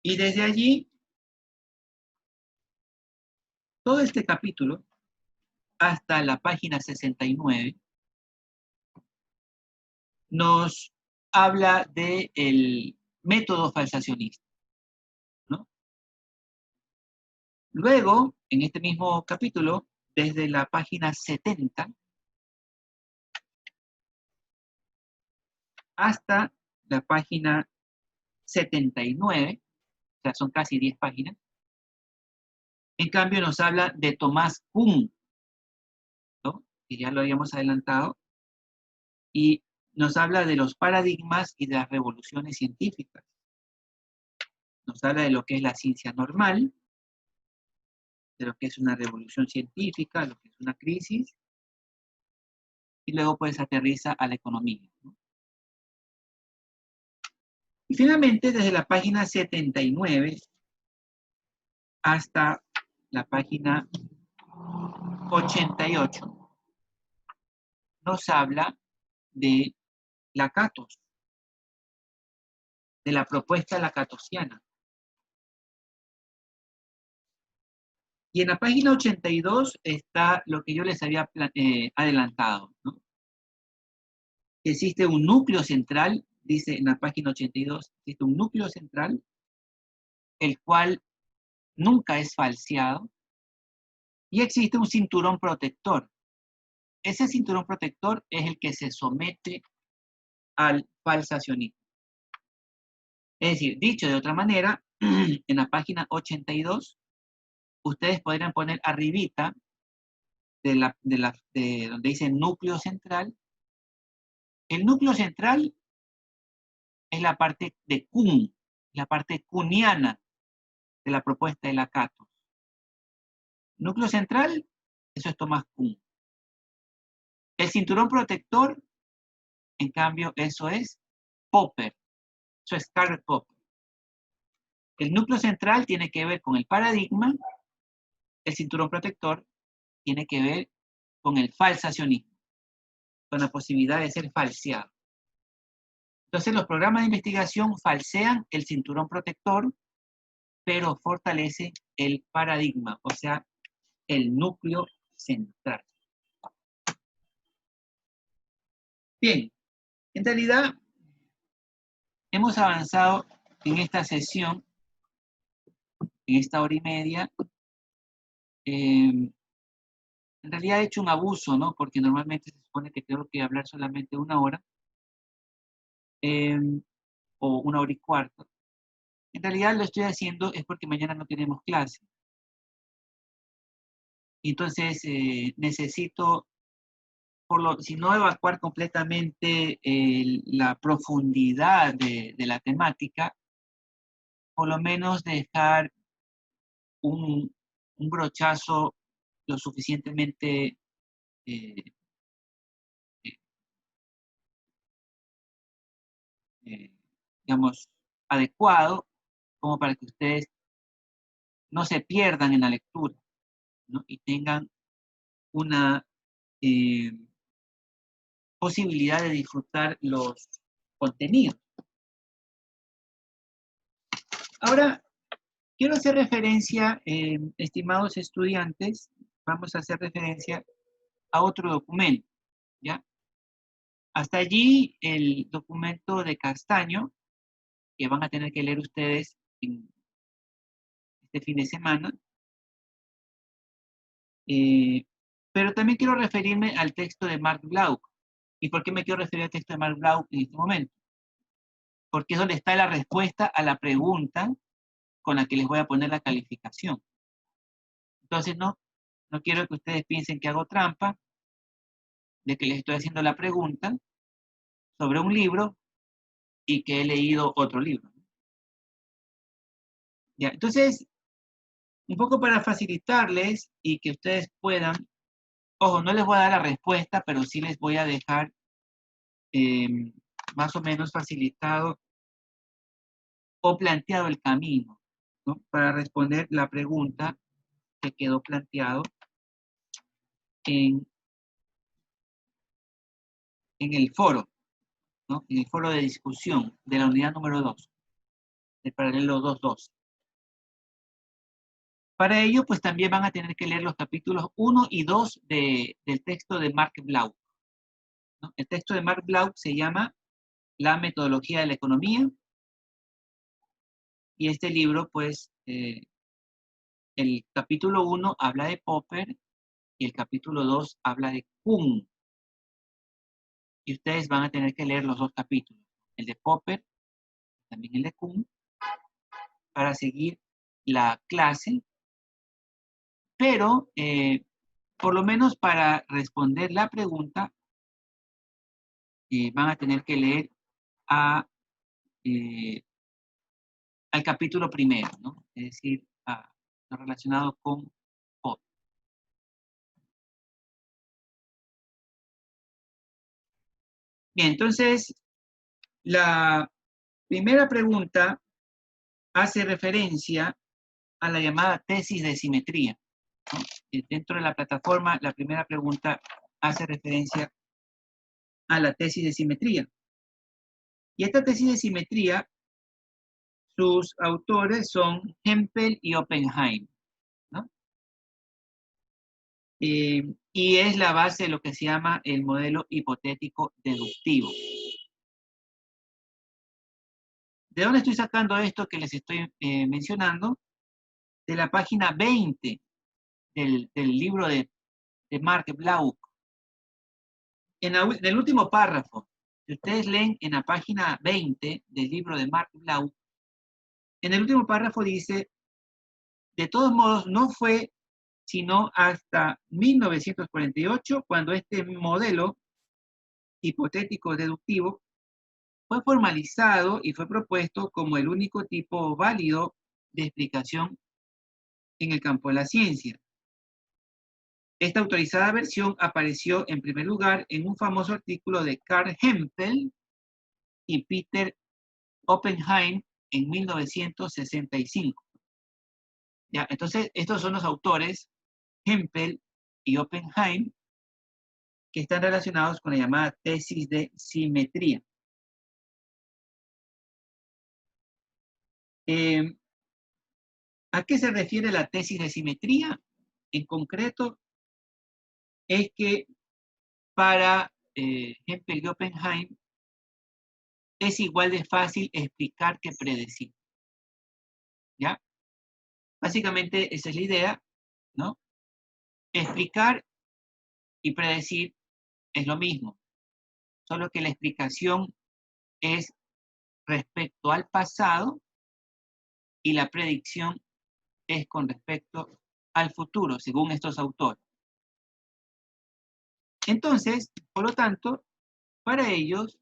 Y desde allí, todo este capítulo, hasta la página 69, nos habla del método falsacionista, ¿no? Luego, en este mismo capítulo, desde la página 70 hasta la página 79, o sea, son casi 10 páginas, en cambio nos habla de Tomás Kuhn, ¿no? Que ya lo habíamos adelantado, y nos habla de los paradigmas y de las revoluciones científicas. Nos habla de lo que es la ciencia normal, de lo que es una revolución científica, lo que es una crisis, y luego pues aterriza a la economía, ¿no? Y finalmente, desde la página 79 hasta la página 88, nos habla de Lakatos, de la propuesta lakatosiana. Y en la página 82 está lo que yo les había adelantado, ¿no? Existe un núcleo central, dice en la página 82, existe un núcleo central, el cual nunca es falseado, y existe un cinturón protector. Ese cinturón protector es el que se somete al falsacionismo. Es decir, dicho de otra manera, en la página 82, ustedes podrían poner arribita de donde dice núcleo central. El núcleo central es la parte de Kuhn, la parte kuhniana de la propuesta de Lakatos. Núcleo central, eso es Tomás Kuhn. El cinturón protector, en cambio, eso es Popper. Eso es Karl Popper. El núcleo central tiene que ver con el paradigma, el cinturón protector tiene que ver con el falsacionismo, con la posibilidad de ser falseado. Entonces los programas de investigación falsean el cinturón protector, pero fortalecen el paradigma, o sea, el núcleo central. Bien, en realidad hemos avanzado en esta sesión, en esta hora y media. En realidad he hecho un abuso, ¿no? Porque normalmente se supone que tengo que hablar solamente 1 hora, o 1 hora y cuarto. En realidad lo estoy haciendo es porque mañana no tenemos clase. Entonces necesito, si no evacuar completamente la profundidad de la temática, por lo menos dejar un brochazo lo suficientemente eh, digamos, adecuado como para que ustedes no se pierdan en la lectura, ¿no? Y tengan una posibilidad de disfrutar los contenidos. Ahora, quiero hacer referencia, estimados estudiantes, vamos a hacer referencia a otro documento, ¿ya? Hasta allí el documento de Castaño, que van a tener que leer ustedes en este fin de semana. Pero también quiero referirme al texto de Marc Bloch. ¿Y por qué me quiero referir al texto de Marc Bloch en este momento? Porque es donde está la respuesta a la pregunta con la que les voy a poner la calificación. Entonces, no quiero que ustedes piensen que hago trampa, de que les estoy haciendo la pregunta sobre un libro y que he leído otro libro. Ya, entonces, un poco para facilitarles y que ustedes puedan, ojo, no les voy a dar la respuesta, pero sí les voy a dejar más o menos facilitado o planteado el camino, ¿no? Para responder la pregunta que quedó planteado en el foro, ¿no? En el foro de discusión de la unidad número 2, del paralelo 2.2. Para ello, pues también van a tener que leer los capítulos 1 y 2 del texto de Mark Blau, ¿no? El texto de Mark Blau se llama La metodología de la economía, y este libro, pues, el capítulo 1 habla de Popper y el capítulo 2 habla de Kuhn. Y ustedes van a tener que leer los dos capítulos, el de Popper, también el de Kuhn, para seguir la clase, pero por lo menos para responder la pregunta, van a tener que leer eh, al capítulo primero, ¿no? Es decir, lo relacionado con Popper. Bien, entonces, la primera pregunta hace referencia a la llamada tesis de simetría, ¿no? Dentro de la plataforma, la primera pregunta hace referencia a la tesis de simetría. Y esta tesis de simetría, sus autores son Hempel y Oppenheim, ¿no? Y es la base de lo que se llama el modelo hipotético deductivo. ¿De dónde estoy sacando esto que les estoy mencionando? De la página 20 del libro de Mark Blau. En el último párrafo, si ustedes leen en la página 20 del libro de Mark Blau, en el último párrafo dice, de todos modos, no fue sino hasta 1948 cuando este modelo hipotético deductivo fue formalizado y fue propuesto como el único tipo válido de explicación en el campo de la ciencia. Esta autorizada versión apareció en primer lugar en un famoso artículo de Carl Hempel y Peter Oppenheim en 1965. ¿Ya? Entonces, estos son los autores, Hempel y Oppenheim, que están relacionados con la llamada tesis de simetría. ¿A qué se refiere la tesis de simetría? En concreto, es que para Hempel y Oppenheim es igual de fácil explicar que predecir. ¿Ya? Básicamente esa es la idea, ¿no? Explicar y predecir es lo mismo, solo que la explicación es respecto al pasado y la predicción es con respecto al futuro, según estos autores. Entonces, por lo tanto, para ellos,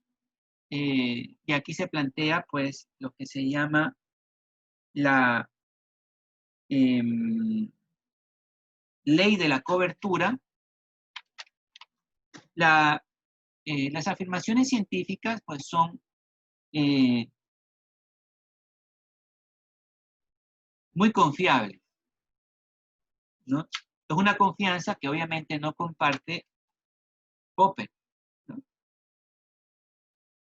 y aquí se plantea pues lo que se llama la ley de la cobertura. Las afirmaciones científicas pues son muy confiables, ¿no? Es una confianza que obviamente no comparte Popper, ¿no?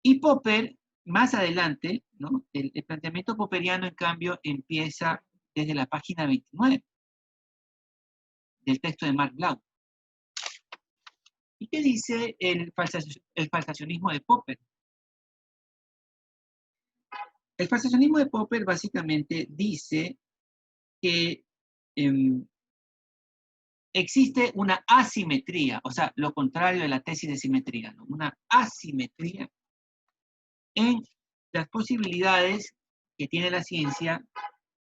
Y Popper, más adelante, ¿no? El planteamiento popperiano, en cambio, empieza desde la página 29 del texto de Mark Blau. ¿Y qué dice el falsacionismo de Popper? El falsacionismo de Popper básicamente dice que existe una asimetría, o sea, lo contrario de la tesis de simetría, ¿no? Una asimetría en las posibilidades que tiene la ciencia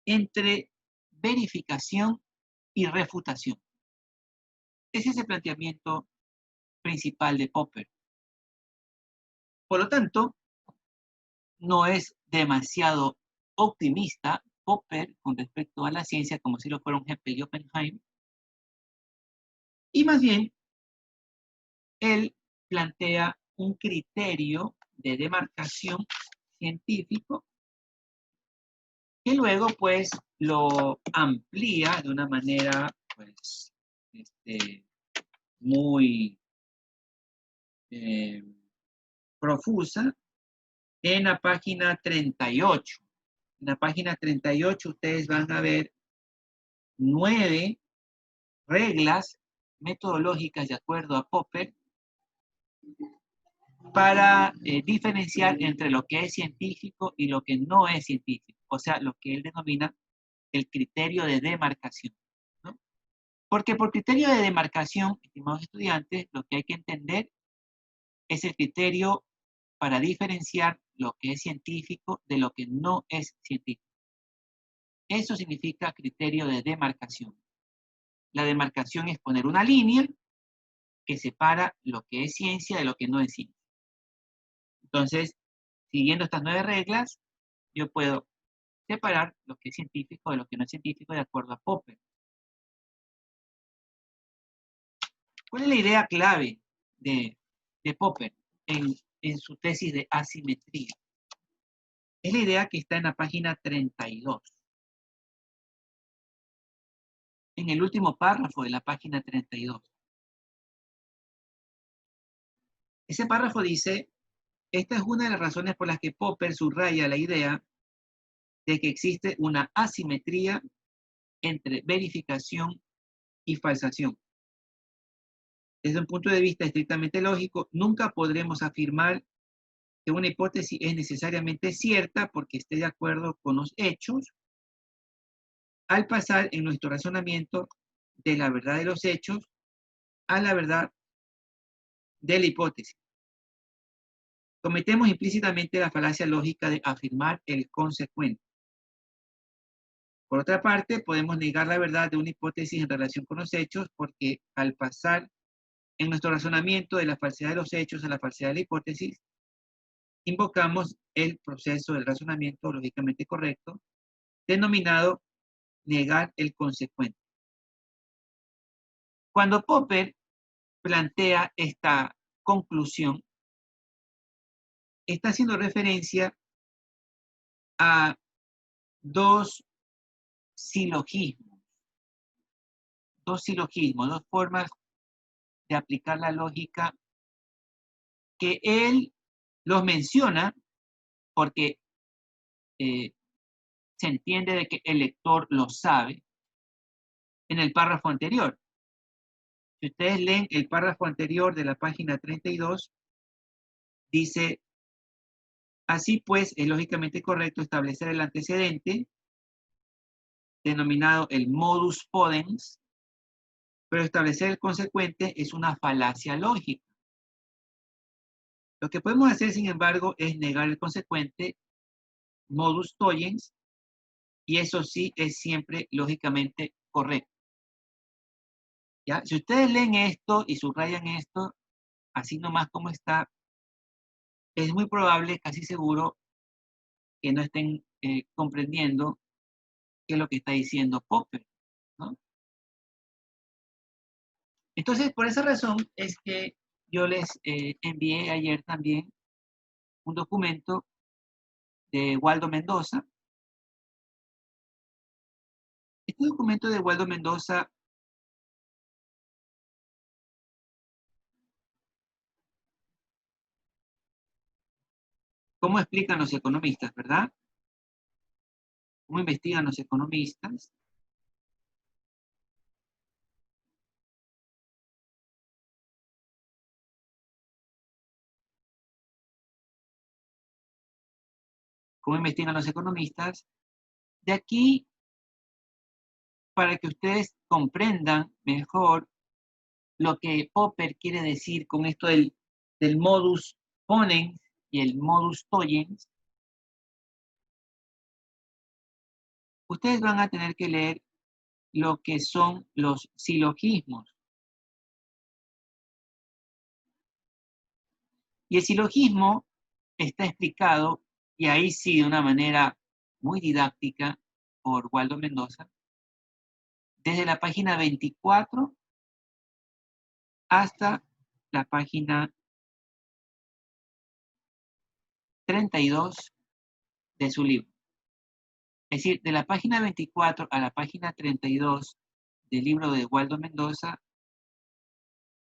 entre verificación y refutación. Ese es el planteamiento principal de Popper. Por lo tanto, no es demasiado optimista Popper con respecto a la ciencia, como si lo fueron Hempel y Oppenheim, y más bien, él plantea un criterio de demarcación científico que luego pues lo amplía de una manera pues muy profusa en la página 38. En la página 38 ustedes van a ver 9 reglas metodológicas de acuerdo a Popper para diferenciar entre lo que es científico y lo que no es científico, o sea, lo que él denomina el criterio de demarcación, ¿no? Porque por criterio de demarcación, estimados estudiantes, lo que hay que entender es el criterio para diferenciar lo que es científico de lo que no es científico. Eso significa criterio de demarcación. La demarcación es poner una línea que separa lo que es ciencia de lo que no es ciencia. Entonces, siguiendo estas 9 reglas, yo puedo separar lo que es científico de lo que no es científico de acuerdo a Popper. ¿Cuál es la idea clave de Popper en su tesis de asimetría? Es la idea que está en la página 32. En el último párrafo de la página 32. Ese párrafo dice: esta es una de las razones por las que Popper subraya la idea de que existe una asimetría entre verificación y falsación. Desde un punto de vista estrictamente lógico, nunca podremos afirmar que una hipótesis es necesariamente cierta porque esté de acuerdo con los hechos al pasar en nuestro razonamiento de la verdad de los hechos a la verdad de la hipótesis. Cometemos implícitamente la falacia lógica de afirmar el consecuente. Por otra parte, podemos negar la verdad de una hipótesis en relación con los hechos porque al pasar en nuestro razonamiento de la falsedad de los hechos a la falsedad de la hipótesis, invocamos el proceso del razonamiento lógicamente correcto, denominado negar el consecuente. Cuando Popper plantea esta conclusión, está haciendo referencia a dos silogismos, dos formas de aplicar la lógica que él los menciona porque se entiende de que el lector lo sabe en el párrafo anterior. Si ustedes leen el párrafo anterior de la página 32, dice: así pues, es lógicamente correcto establecer el antecedente, denominado el modus ponens, pero establecer el consecuente es una falacia lógica. Lo que podemos hacer, sin embargo, es negar el consecuente, modus tollens, y eso sí es siempre lógicamente correcto. ¿Ya? Si ustedes leen esto y subrayan esto, así nomás como está, es muy probable, casi seguro, que no estén comprendiendo qué es lo que está diciendo Popper, ¿no? Entonces, por esa razón es que yo les envié ayer también un documento de Waldo Mendoza. Este documento de Waldo Mendoza ¿cómo explican los economistas, verdad? ¿Cómo investigan los economistas? ¿Cómo investigan los economistas? De aquí, para que ustedes comprendan mejor lo que Popper quiere decir con esto del modus ponens y el modus tollens, ustedes van a tener que leer lo que son los silogismos. Y el silogismo está explicado, y ahí sí de una manera muy didáctica, por Waldo Mendoza, desde la página 24 hasta la página 32 de su libro. Es decir, de la página 24 a la página 32 del libro de Waldo Mendoza,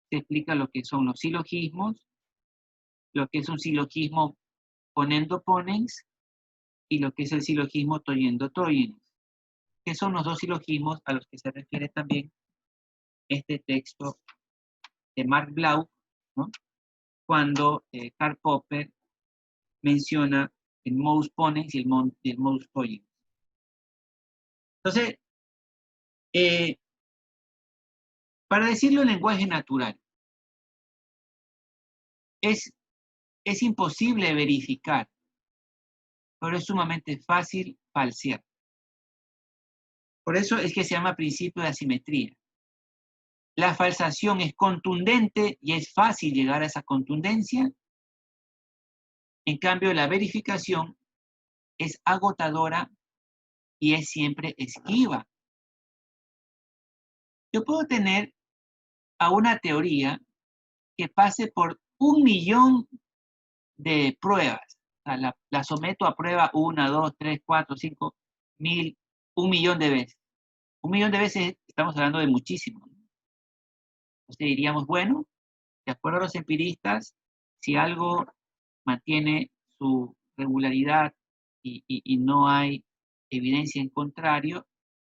se explica lo que son los silogismos, lo que es un silogismo ponendo ponens, y lo que es el silogismo toyendo toyens. que son los dos silogismos a los que se refiere también este texto de Mark Blau, ¿no? Cuando Karl Popper menciona el modus ponens y el modus tollens. Entonces, para decirlo en lenguaje natural, es imposible verificar, pero es sumamente fácil falsear. Por eso es que se llama principio de asimetría. La falsación es contundente y es fácil llegar a esa contundencia. En cambio, la verificación es agotadora y es siempre esquiva. Yo puedo tener a una teoría que pase por 1.000.000 de pruebas. O sea, la someto a prueba 1, 2, 3, 4, 5, 1.000, 1.000.000 de veces. 1.000.000 de veces estamos hablando de muchísimo, ¿no? Entonces diríamos, bueno, de acuerdo a los empiristas, si algo mantiene su regularidad y no hay evidencia en contrario,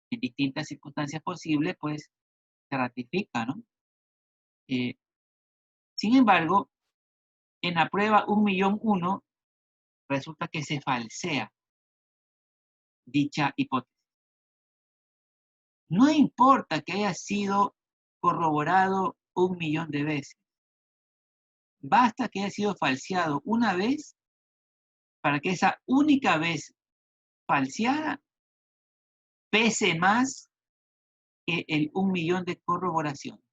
en distintas circunstancias posibles, pues se ratifica, ¿no? Sin embargo, en la prueba 1.000.001 resulta que se falsea dicha hipótesis. No importa que haya sido corroborado 1.000.000 de veces. Basta que haya sido falseado una vez para que esa única vez falseada pese más que el 1.000.000 de corroboración.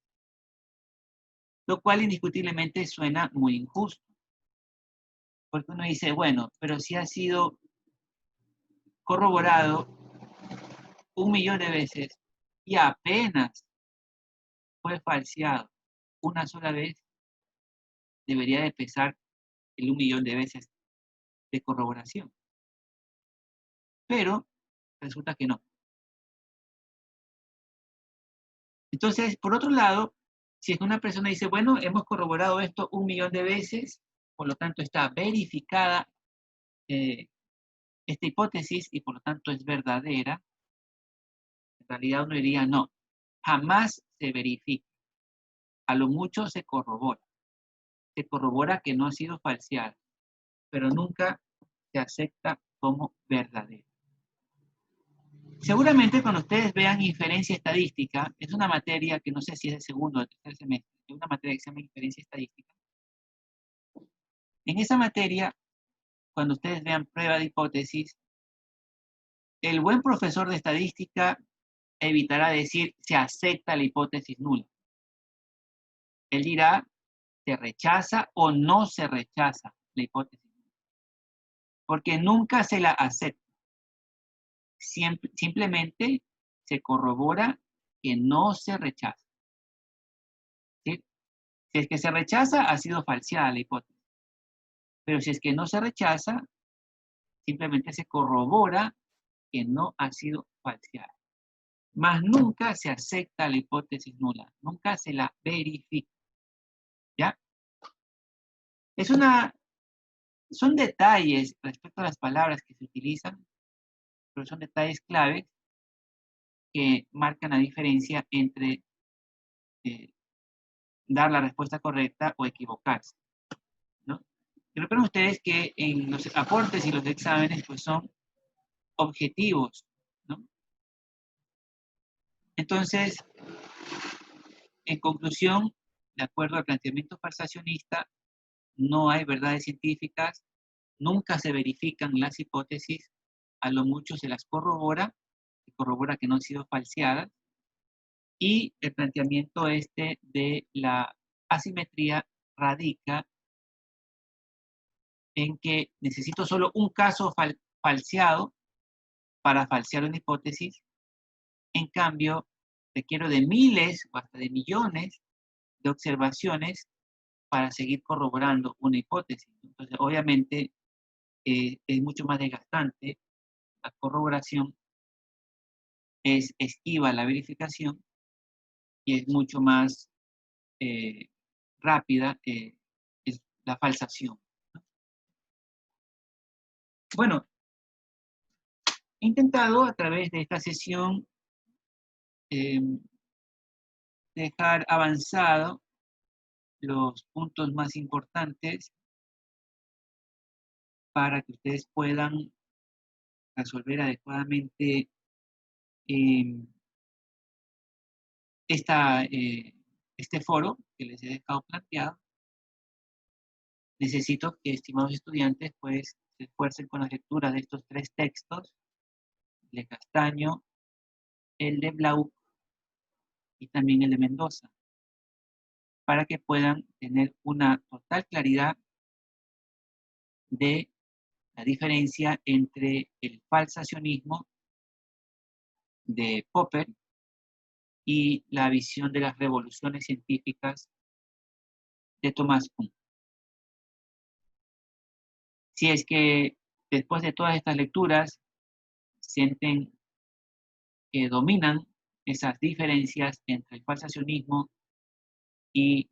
Lo cual indiscutiblemente suena muy injusto. Porque uno dice, bueno, pero si ha sido corroborado 1.000.000 de veces y apenas fue falseado una sola vez, debería de pesar el 1.000.000 de veces de corroboración. Pero resulta que no. Entonces, por otro lado, si es que una persona dice, bueno, hemos corroborado esto 1.000.000 de veces, por lo tanto está verificada esta hipótesis y por lo tanto es verdadera, en realidad uno diría, no, jamás se verifica. A lo mucho se corrobora. Se corrobora que no ha sido falseada, pero nunca se acepta como verdadera. Seguramente cuando ustedes vean inferencia estadística, es una materia que no sé si es de segundo o de tercer semestre, es una materia que se llama inferencia estadística. En esa materia, cuando ustedes vean prueba de hipótesis, el buen profesor de estadística evitará decir se acepta la hipótesis nula. Él dirá se rechaza o no se rechaza la hipótesis nula. Porque nunca se la acepta. Simplemente se corrobora que no se rechaza. ¿Sí? Si es que se rechaza, ha sido falseada la hipótesis. Pero si es que no se rechaza, simplemente se corrobora que no ha sido falseada. Mas nunca se acepta la hipótesis nula, nunca se la verifica. ¿Ya? Son detalles respecto a las palabras que se utilizan, pero son detalles claves que marcan la diferencia entre dar la respuesta correcta o equivocarse, ¿no? Y recuerden ustedes que en los aportes y los exámenes pues son objetivos, ¿no? Entonces, en conclusión, de acuerdo al planteamiento falsacionista, no hay verdades científicas, nunca se verifican las hipótesis, a lo mucho se las corrobora, se corrobora que no han sido falseadas, y el planteamiento de la asimetría radica en que necesito solo un caso falseado para falsear una hipótesis. En cambio, requiero de miles o hasta de millones de observaciones para seguir corroborando una hipótesis. Entonces, obviamente, es mucho más desgastante la corroboración, es esquiva la verificación y es mucho más rápida es la falsación. Bueno, He intentado a través de esta sesión dejar avanzado los puntos más importantes para que ustedes puedan resolver adecuadamente este foro que les he dejado planteado. Necesito que, estimados estudiantes, pues se esfuercen con la lectura de estos 3 textos, el de Castaño, el de Blau y también el de Mendoza, para que puedan tener una total claridad de la diferencia entre el falsacionismo de Popper y la visión de las revoluciones científicas de Thomas Kuhn. Si es que después de todas estas lecturas sienten que dominan esas diferencias entre el falsacionismo y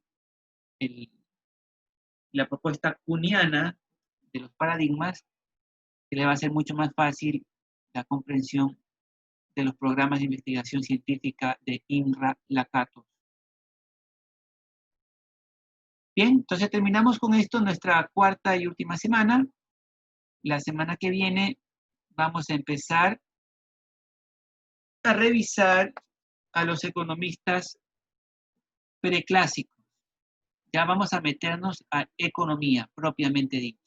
la propuesta kuhniana de los paradigmas, que le va a ser mucho más fácil la comprensión de los programas de investigación científica de INRA Lakatos. Bien, entonces terminamos con esto nuestra 4ª y última semana. La semana que viene vamos a empezar a revisar a los economistas preclásicos. Ya vamos a meternos a economía propiamente dicha.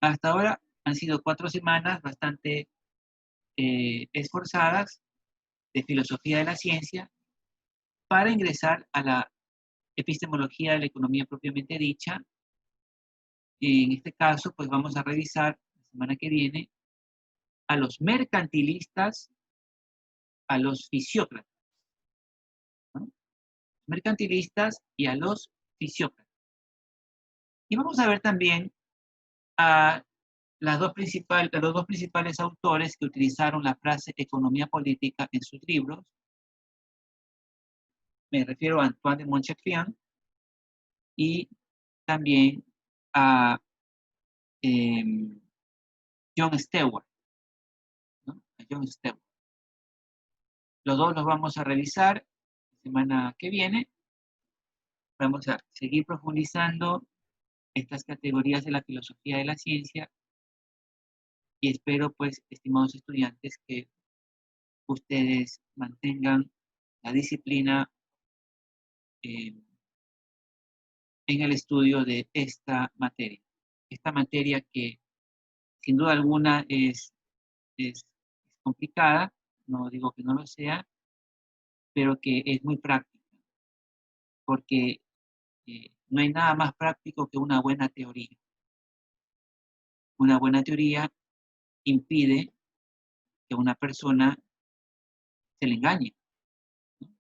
Hasta ahora han sido 4 semanas bastante esforzadas de filosofía de la ciencia para ingresar a la epistemología de la economía propiamente dicha. En este caso, pues vamos a revisar la semana que viene a los mercantilistas, a los fisiócratas, ¿no? Mercantilistas y a los fisiócratas. Y vamos a ver también a los dos principales autores que utilizaron la frase economía política en sus libros. Me refiero a Antoine de Montchalin y también a John Stewart, ¿no? A John Stewart. Los dos los vamos a revisar la semana que viene. Vamos a seguir profundizando estas categorías de la filosofía de la ciencia y espero, pues, estimados estudiantes, que ustedes mantengan la disciplina en el estudio de esta materia. Esta materia que, sin duda alguna, es complicada, no digo que no lo sea, pero que es muy práctica, porque no hay nada más práctico que una buena teoría. Una buena teoría impide que una persona se le engañe, ¿no?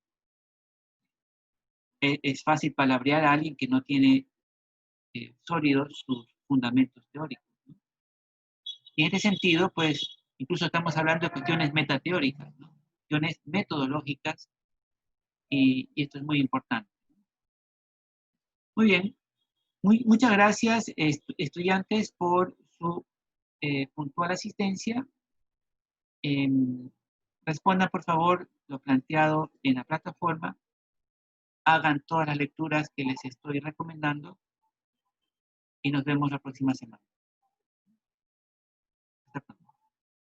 Es fácil palabrear a alguien que no tiene sólidos sus fundamentos teóricos, ¿no? Y en este sentido, pues, incluso estamos hablando de cuestiones metateóricas, ¿no? Cuestiones metodológicas, y esto es muy importante. Muy bien. Muchas gracias, estudiantes, por su puntual asistencia. Respondan, por favor, lo planteado en la plataforma. Hagan todas las lecturas que les estoy recomendando y nos vemos la próxima semana.